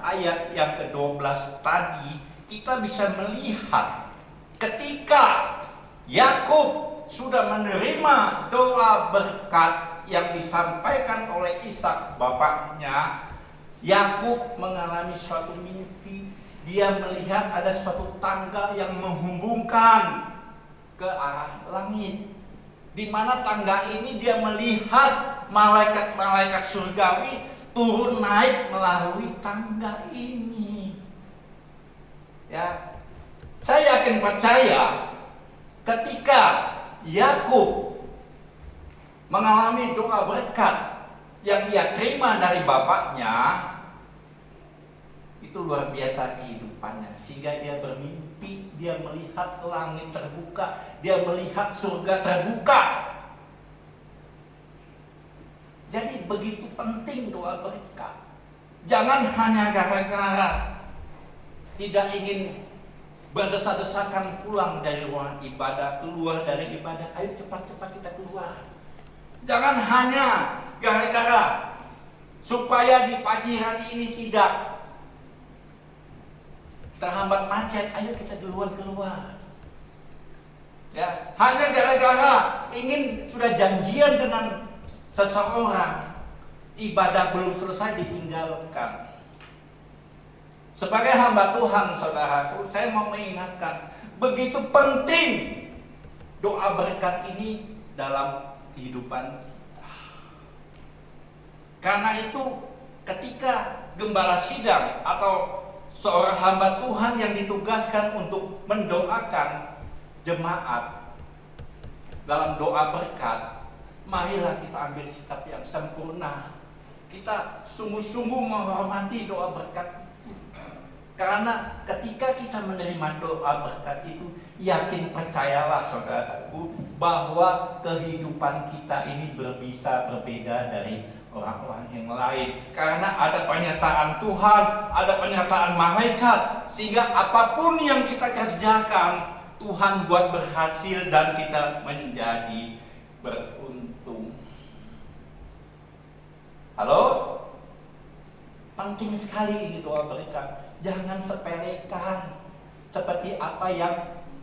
ayat yang ke-12 tadi, kita bisa melihat ketika Yakub sudah menerima doa berkat yang disampaikan oleh Ishak bapaknya, Yakub mengalami suatu mimpi. Dia melihat ada suatu tangga yang menghubungkan ke arah langit, di mana tangga ini dia melihat malaikat-malaikat surgawi turun naik melalui tangga ini. Ya, saya yakin percaya ketika Yakub mengalami doa berkat yang ia terima dari bapaknya, itu luar biasa kehidupannya, sehingga dia bermimpi, dia melihat langit terbuka, dia melihat surga terbuka. Jadi begitu penting doa berkat. Jangan hanya gara-gara tidak ingin berdesak-desakan pulang dari ruang ibadah, keluar dari ibadah, ayo cepat-cepat kita keluar. Jangan hanya gara-gara supaya di pagi hari ini tidak terhambat macet, ayo kita duluan keluar. Ya, hanya gara-gara ingin sudah janjian dengan seseorang, ibadah belum selesai ditinggalkan. Sebagai hamba Tuhan, saudaraku, saya mau mengingatkan begitu penting doa berkat ini dalam kehidupan kita. Karena itu ketika gembala sidang atau seorang hamba Tuhan yang ditugaskan untuk mendoakan jemaat dalam doa berkat, marilah kita ambil sikap yang sempurna. Kita sungguh-sungguh menghormati doa berkat itu. Karena ketika kita menerima doa berkat itu, yakin percayalah saudaraku, bahwa kehidupan kita ini bisa berbeda dari orang-orang yang lain. Karena ada pernyataan Tuhan, ada pernyataan malaikat, sehingga apapun yang kita kerjakan, Tuhan buat berhasil dan kita menjadi beruntung. Halo? Penting sekali ini doa berkat. Jangan sepelekan seperti apa yang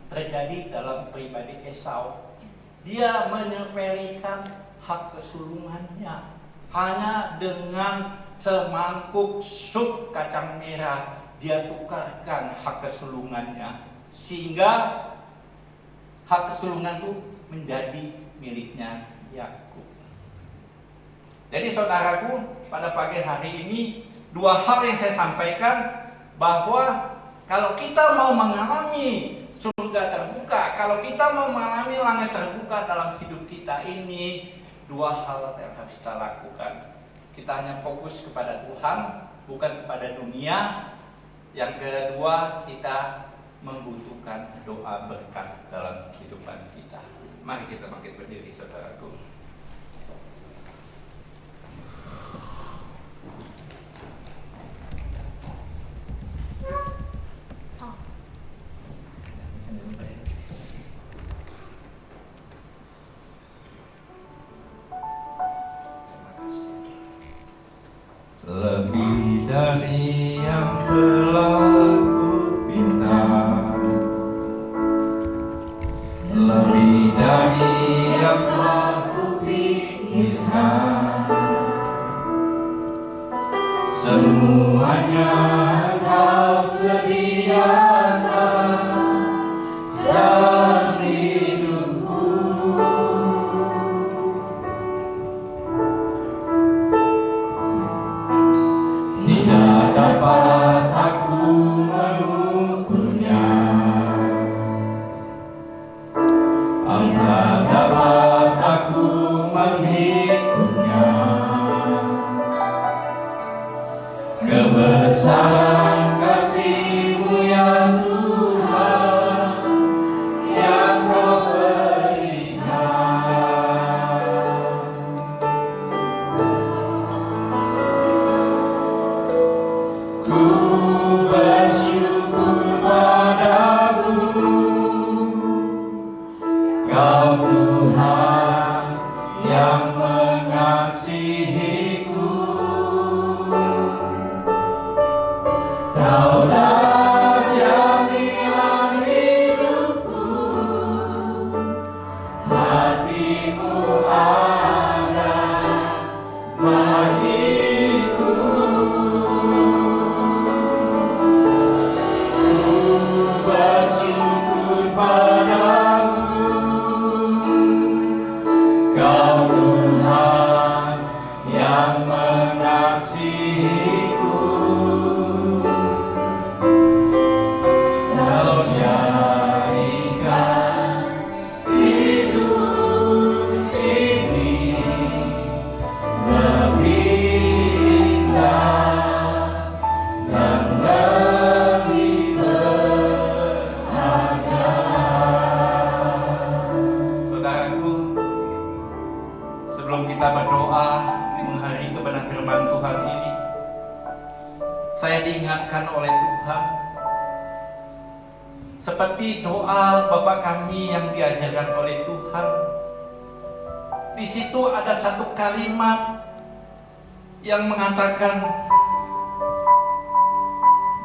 terjadi dalam pribadi Esau. Dia menyepelekan hak kesulungannya. Hanya dengan semangkuk sup kacang merah dia tukarkan hak kesulungannya, sehingga hak kesulungan itu menjadi miliknya Yakub. Jadi saudaraku, pada pagi hari ini dua hal yang saya sampaikan, bahwa kalau kita mau mengalami surga terbuka, kalau kita mau mengalami langit terbuka dalam hidup kita ini, dua hal yang harus kita lakukan. Kita hanya fokus kepada Tuhan, bukan kepada dunia. Yang kedua, kita membutuhkan doa berkat dalam kehidupan kita. Mari kita bangkit berdiri, saudaraku. dari yang telah kupinta, lebih dari yang telah kupikirkan. Semuanya Kau sediakan dalam hidupku. Tidak dapat aku mengukurnya, tak dapat aku menghitungnya. Kebesaran kasih-Mu ya Tuhan yang Kau berikan. Ku bersyukur padamu, Kau Tuhan yang mengasihiku. Kau dah jaminan hidupku, hati-Mu ada bagiku. Ku bersyukur padamu, Kau Tuhan yang mengasihiku. Kau jadikan hidup ini lebih indah dan lebih berharga. Saudaraku, sebelum kita berdoa menghari kebenaran firman Tuhan ini, saya diingatkan oleh Tuhan seperti doa Bapa kami yang diajarkan oleh Tuhan. Di situ ada satu kalimat yang mengatakan,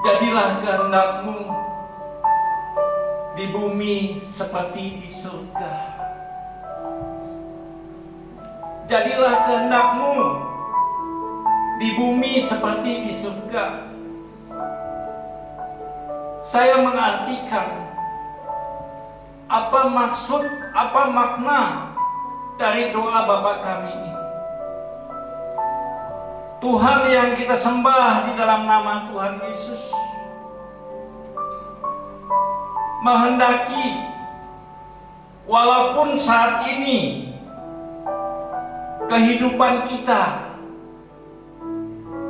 jadilah kehendak-Mu di bumi seperti di surga. Jadilah kehendak-Mu di bumi seperti di surga. Saya mengartikan apa maksud, apa makna dari doa Bapa kami ini. Tuhan yang kita sembah di dalam nama Tuhan Yesus menghendaki walaupun saat ini kehidupan kita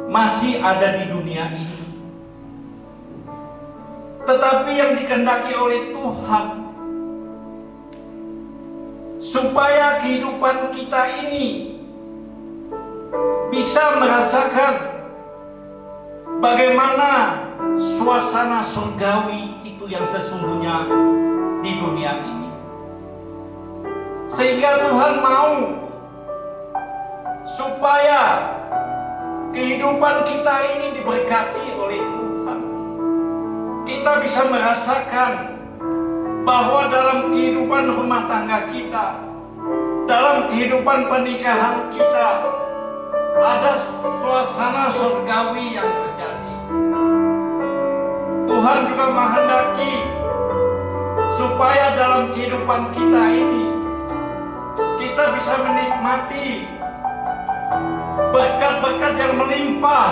masih ada di dunia ini, tetapi yang dikehendaki oleh Tuhan supaya kehidupan kita ini bisa merasakan bagaimana suasana surgawi itu yang sesungguhnya di dunia ini. Sehingga Tuhan mau supaya kehidupan kita ini diberkati oleh Tuhan. Kita bisa merasakan bahwa dalam kehidupan rumah tangga kita, dalam kehidupan pernikahan kita, ada suasana surgawi yang terjadi. Tuhan juga menghendaki supaya dalam kehidupan kita ini kita bisa menikmati berkat-berkat yang melimpah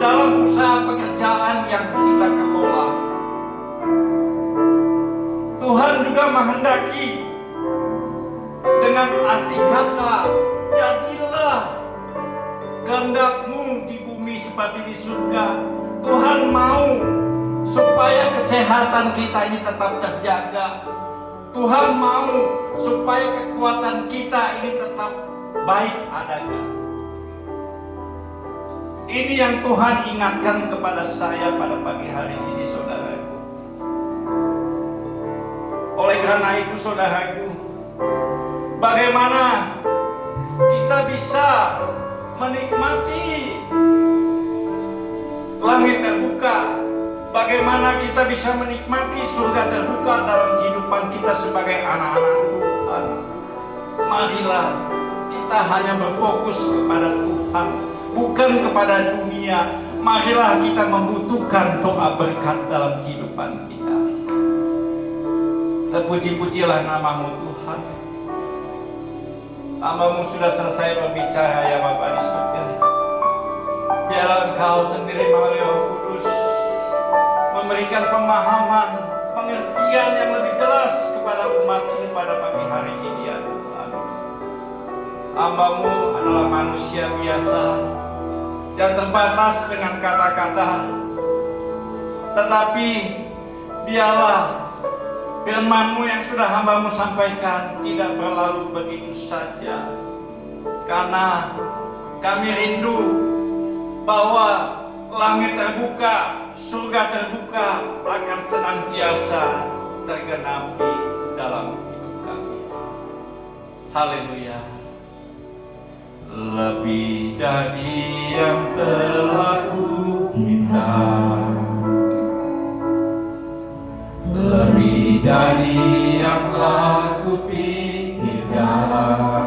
dalam usaha pekerjaan yang kita kelola. Tuhan juga menghendaki dengan arti kata, jadilah kehendak-Mu di bumi seperti di surga. Tuhan mau supaya kesehatan kita ini tetap terjaga. Tuhan mau supaya kekuatan kita ini tetap baik adanya. Ini yang Tuhan ingatkan kepada saya pada pagi hari ini, saudaraku. Oleh karena itu, saudaraku, bagaimana kita bisa menikmati langit terbuka, bagaimana kita bisa menikmati surga terbuka dalam kehidupan kita sebagai anak-anak Tuhan. Marilah kita hanya berfokus kepada Tuhan, bukan kepada dunia. Marilah kita membutuhkan doa berkat dalam kehidupan kita. Terpuji-pujilah namamu Tuhan. Hamba-Mu sudah selesai berbicara ya Bapa di surga. Biarlah Engkau sendiri melalui Roh Kudus memberikan pemahaman, pengertian yang lebih jelas kepada umat-Mu pada pagi hari ini ya Tuhan. Hamba-Mu adalah manusia biasa yang terbatas dengan kata-kata, tetapi biarlah firman-Mu yang sudah hamba-Mu sampaikan tidak berlalu begitu saja, karena kami rindu bahwa langit terbuka, surga terbuka akan senantiasa tergenapi dalam hidup kami. Haleluya. Lebih dari yang telah kuminta, lebih dari yang telah kupikirkan,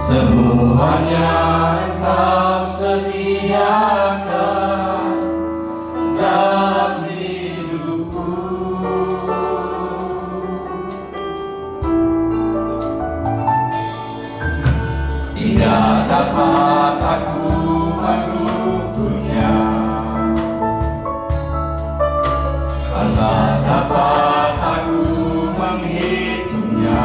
semuanya Engkau sediakan dalam hidupku. Tidak dapat aku mengukurnya, karena dapat aku menghitungnya.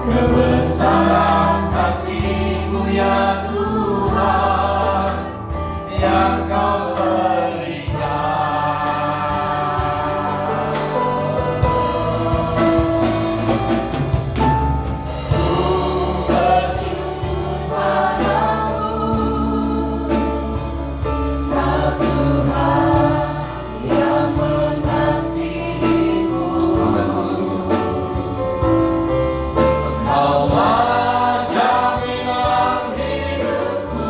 Kebesaran kasih-Mu ya Tuhan yang Kau berikan. Ku bersyukur padamu, Kau Tuhan yang mengasihiku. Kaulah jaminan hidupku,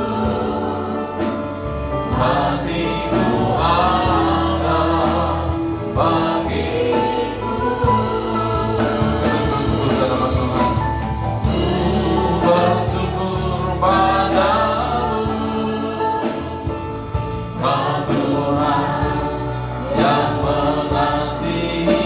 matiku adalah bagiku. Ku bersyukur padamu, Kau Tuhan yang mengasihi.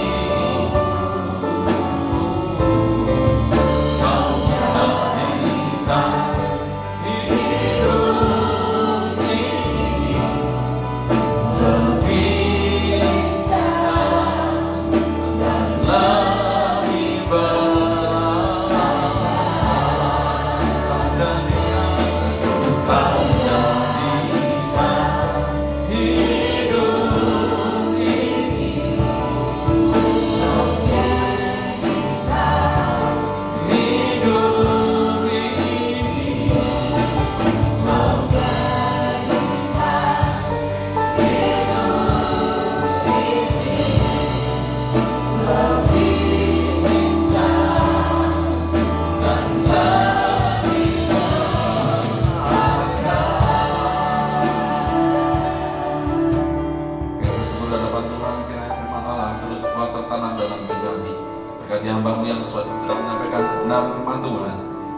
Hamba-Mu yang sudah menyampaikan kebenaran firman Tuhan,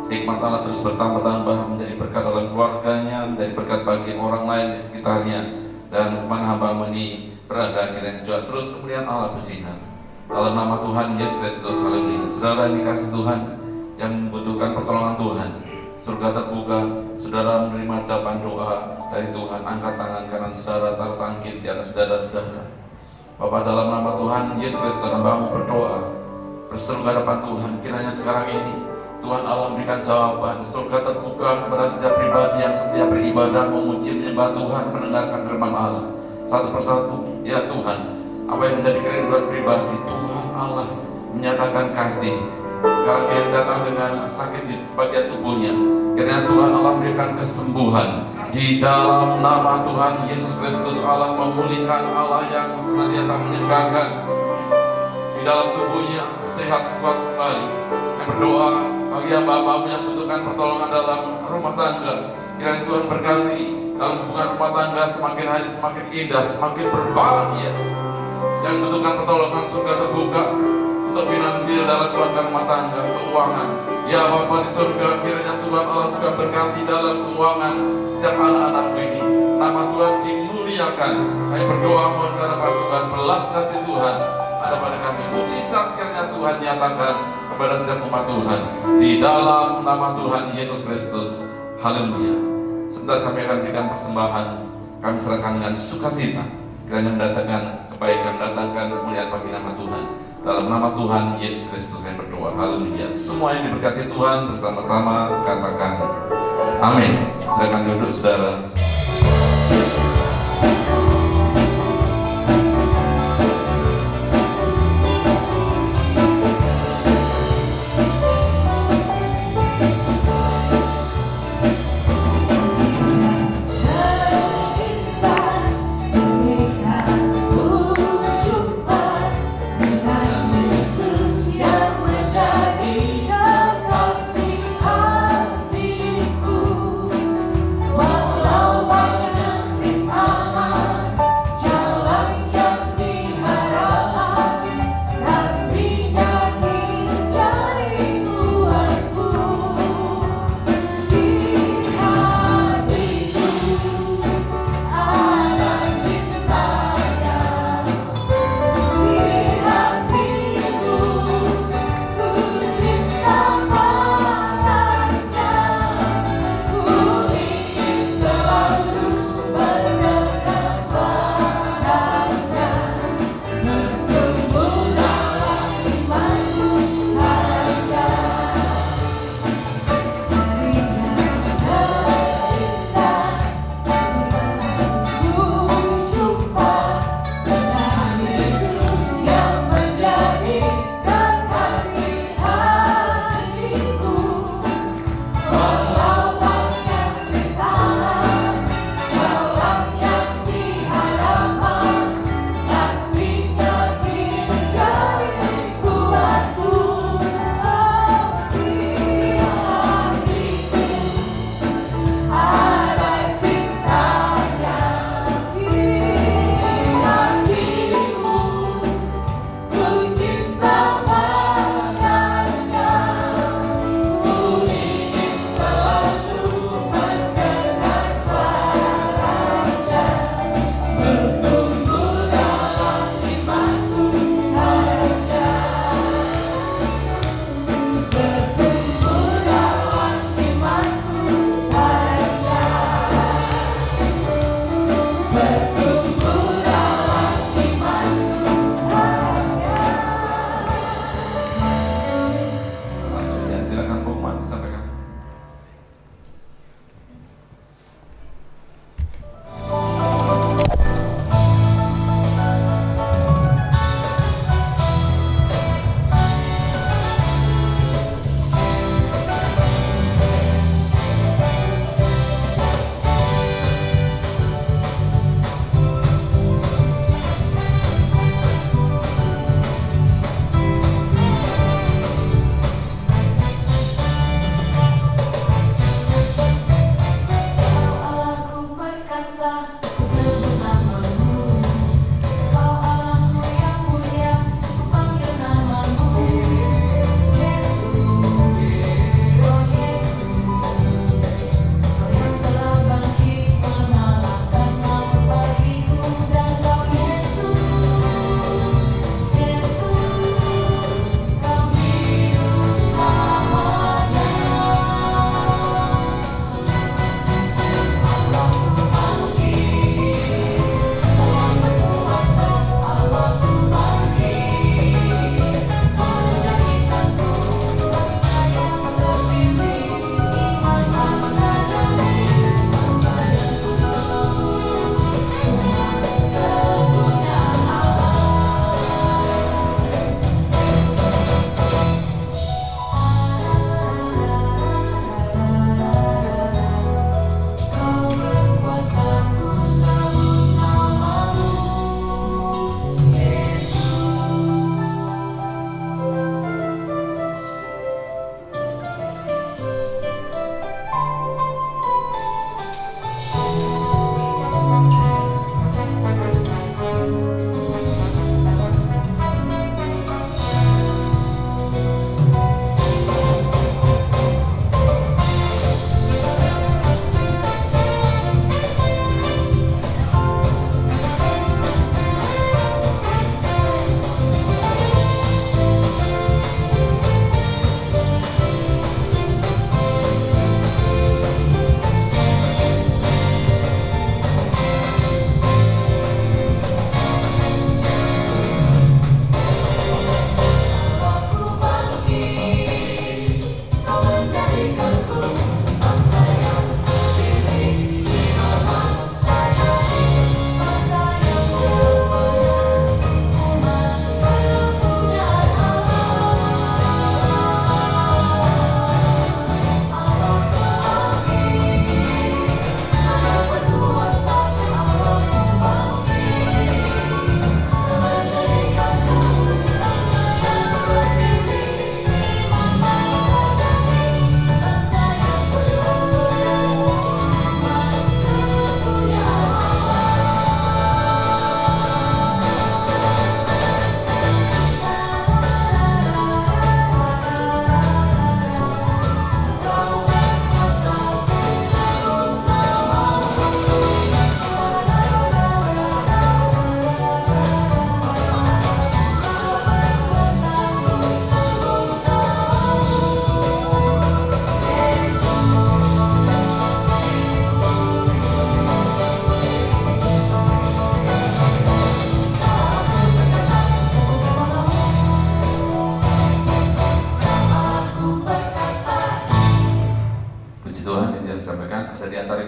hikmat Allah terus bertambah-tambah menjadi berkat dalam keluarganya, menjadi berkat bagi orang lain di sekitarnya, dan kemana hamba-Mu ini berada kiranya juga terus kemuliaan Allah bersinar dalam nama Tuhan Yesus Kristus. Haleluya. Saudara yang dikasih Tuhan yang membutuhkan pertolongan Tuhan, surga terbuka, saudara menerima jawaban doa dari Tuhan. Angkat tangan kanan saudara, tertangkit di atas dada saudara. Bapa, dalam nama Tuhan Yesus Kristus, hamba-Mu berdoa berseru ke hadapan Tuhan, kiranya sekarang ini Tuhan Allah memberikan jawaban. Surga terbuka kepada setiap pribadi yang setia beribadah, memuji, menyembah Tuhan, mendengarkan firman Allah satu persatu. Ya Tuhan, apa yang menjadi kerinduan pribadi, Tuhan Allah menyatakan kasih. Sekarang dia datang dengan sakit di bagian tubuhnya, kiranya Tuhan Allah memberikan kesembuhan di dalam nama Tuhan Yesus Kristus. Allah memulihkan, Allah yang senantiasa menyegarkan di dalam tubuhnya, sehat kuat kembali. Yang berdoa bagi hamba-Hamba yang membutuhkan pertolongan dalam rumah tangga. Kiranya Tuhan berkati dalam hubungan rumah tangga semakin hari semakin indah, semakin berbahagia. Yang membutuhkan pertolongan surga terbuka untuk finansial dalam keluarga rumah tangga, keuangan. Ya Bapa di surga, kiranya Tuhan Allah juga berkati dalam keuangan setiap anak-anakmu ini. Nama Tuhan dimuliakan. Kami berdoa mohon karena Tuhan belas kasih Tuhan ada pada kami. Mujizat kiranya Tuhan nyatakan kepada setiap umat Tuhan di dalam nama Tuhan Yesus Kristus. Haleluya. Sebentar kami akan berikan persembahan. Kami serahkan dengan sukacita. Kiranya mendatangkan kebaikan, datangkan kemuliaan bagi nama Tuhan. Dalam nama Tuhan Yesus Kristus yang berdoa. Haleluya. Semua yang diberkati Tuhan bersama-sama katakan amin. Silakan duduk saudara. Walau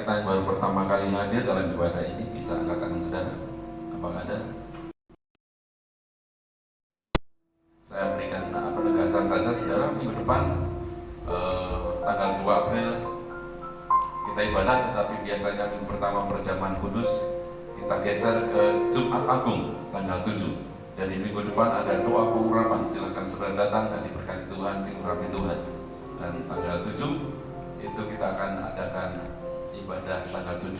kita yang baru pertama kali hadir dalam ibadah ini bisa angkat tangan saudara? Apakah ada? Saya berikan penegasan saja saudara, minggu depan tanggal 2 April kita ibadah, tetapi biasanya minggu pertama perjamuan kudus kita geser ke Jumat Agung tanggal 7. Jadi minggu depan ada doa pengurapan, silakan saudara datang dan diberkati Tuhan, diurapi Tuhan. Dan tanggal 7 itu kita akan adakan ibadah tanggal 7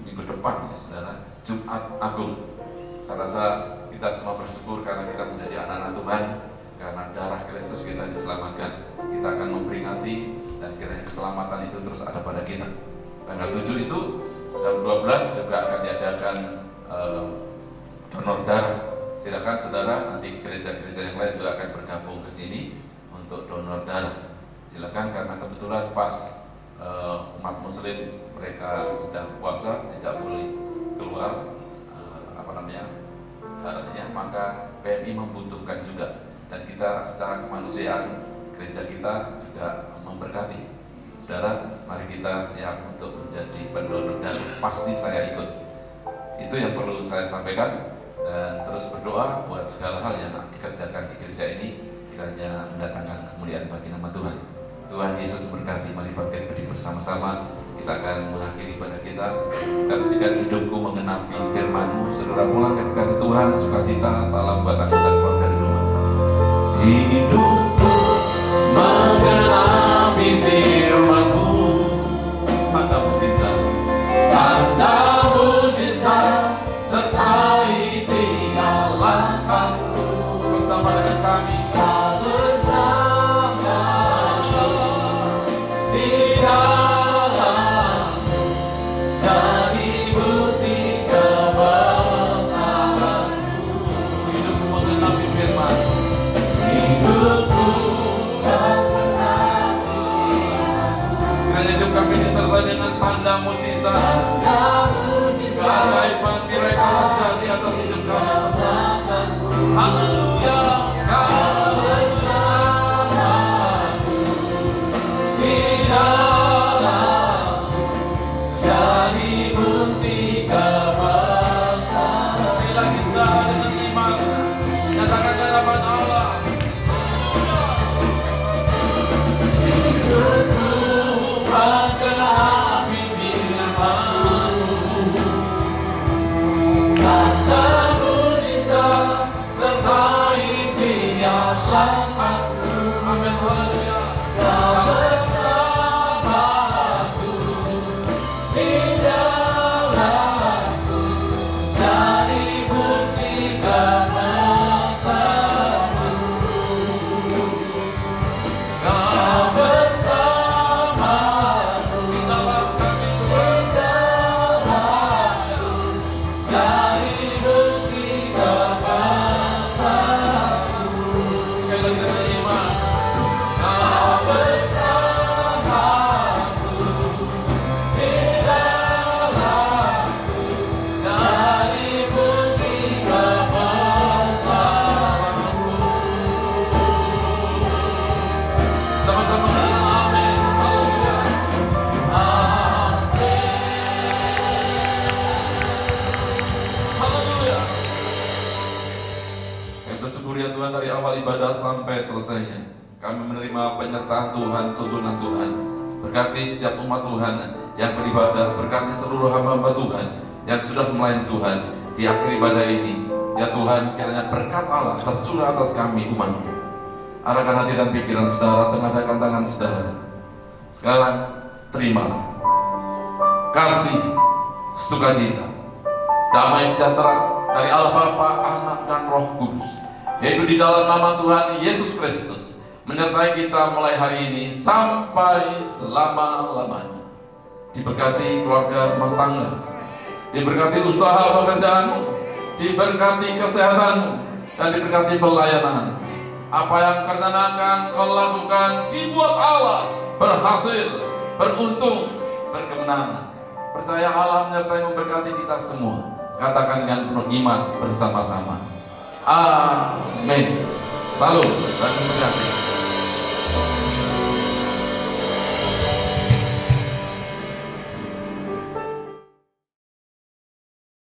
minggu depan ya saudara, Jumat Agung. Saya rasa kita semua bersyukur karena kita menjadi anak-anak Tuhan, karena darah Kristus kita diselamatkan. Kita akan memperingati dan kiranya keselamatan itu terus ada pada kita. Tanggal 7 itu jam 12 juga akan diadakan donor darah. Silakan saudara, nanti gereja-gereja yang lain juga akan bergabung ke sini untuk donor darah. Silakan, karena kebetulan pas umat muslim mereka sedang puasa, tidak boleh keluar darahnya, maka PMI membutuhkan juga, dan kita secara kemanusiaan gereja kita juga memberkati. Saudara, mari kita siap untuk menjadi pendonor dan pasti saya ikut. Itu yang perlu saya sampaikan, dan terus berdoa buat segala hal yang dikerjakan di gereja ini kiranya mendatangkan kemuliaan bagi nama Tuhan. Tuhan Yesus memberkati. Mari bangkit berdiri bersama-sama. Kita akan mengakhiri ibadah kita. Kita ujikan hidupku mengenapi firman-Mu. Saudara pulang kepada Tuhan, sukacita, salam buat anggota keluarga di rumah. Hidupku mengenapi firman-Mu, tanda mujizat, tanda mujizat, sertai tinggalanku bersama dengan kami. Kami disertai dengan tanda mujizat, keajaiban miracle terjadi atas hidup kami. Haleluya. Sekali lagi saudara, dengan iman nyatakan hadapan Allah. Mengenapi firman-Mu, tanda mujizat sertai tinggalanku. Amin, haleluya. Kau bersamaku di dalamku, jadi bukti kebesaran-Mu. Kau dari awal ibadah sampai selesainya, kami menerima penyertaan Tuhan, tuntunan Tuhan. Berkati setiap umat Tuhan yang beribadah, berkati seluruh hamba-hamba Tuhan yang sudah melayani Tuhan di akhir ibadah ini. Ya Tuhan, kiranya berkat Allah tercurah atas kami umat-Mu. Arahkan hati dan pikiran saudara, tengadahkan tangan saudara. Sekarang terimalah kasih, sukacita, damai sejahtera dari Allah Bapa, Anak, dan Roh Kudus, yaitu di dalam nama Tuhan Yesus Kristus, menyertai kita mulai hari ini sampai selama-lamanya. Diberkati keluarga rumah tangga, diberkati usaha pekerjaanmu, diberkati kesehatanmu, dan diberkati pelayanan. Apa yang kerenakan kau lakukan dibuat Allah berhasil, beruntung, berkemenangan. Percaya Allah menyertai memberkati kita semua. Katakan dengan penuh iman bersama-sama. Amin. Salam dan terima kasih.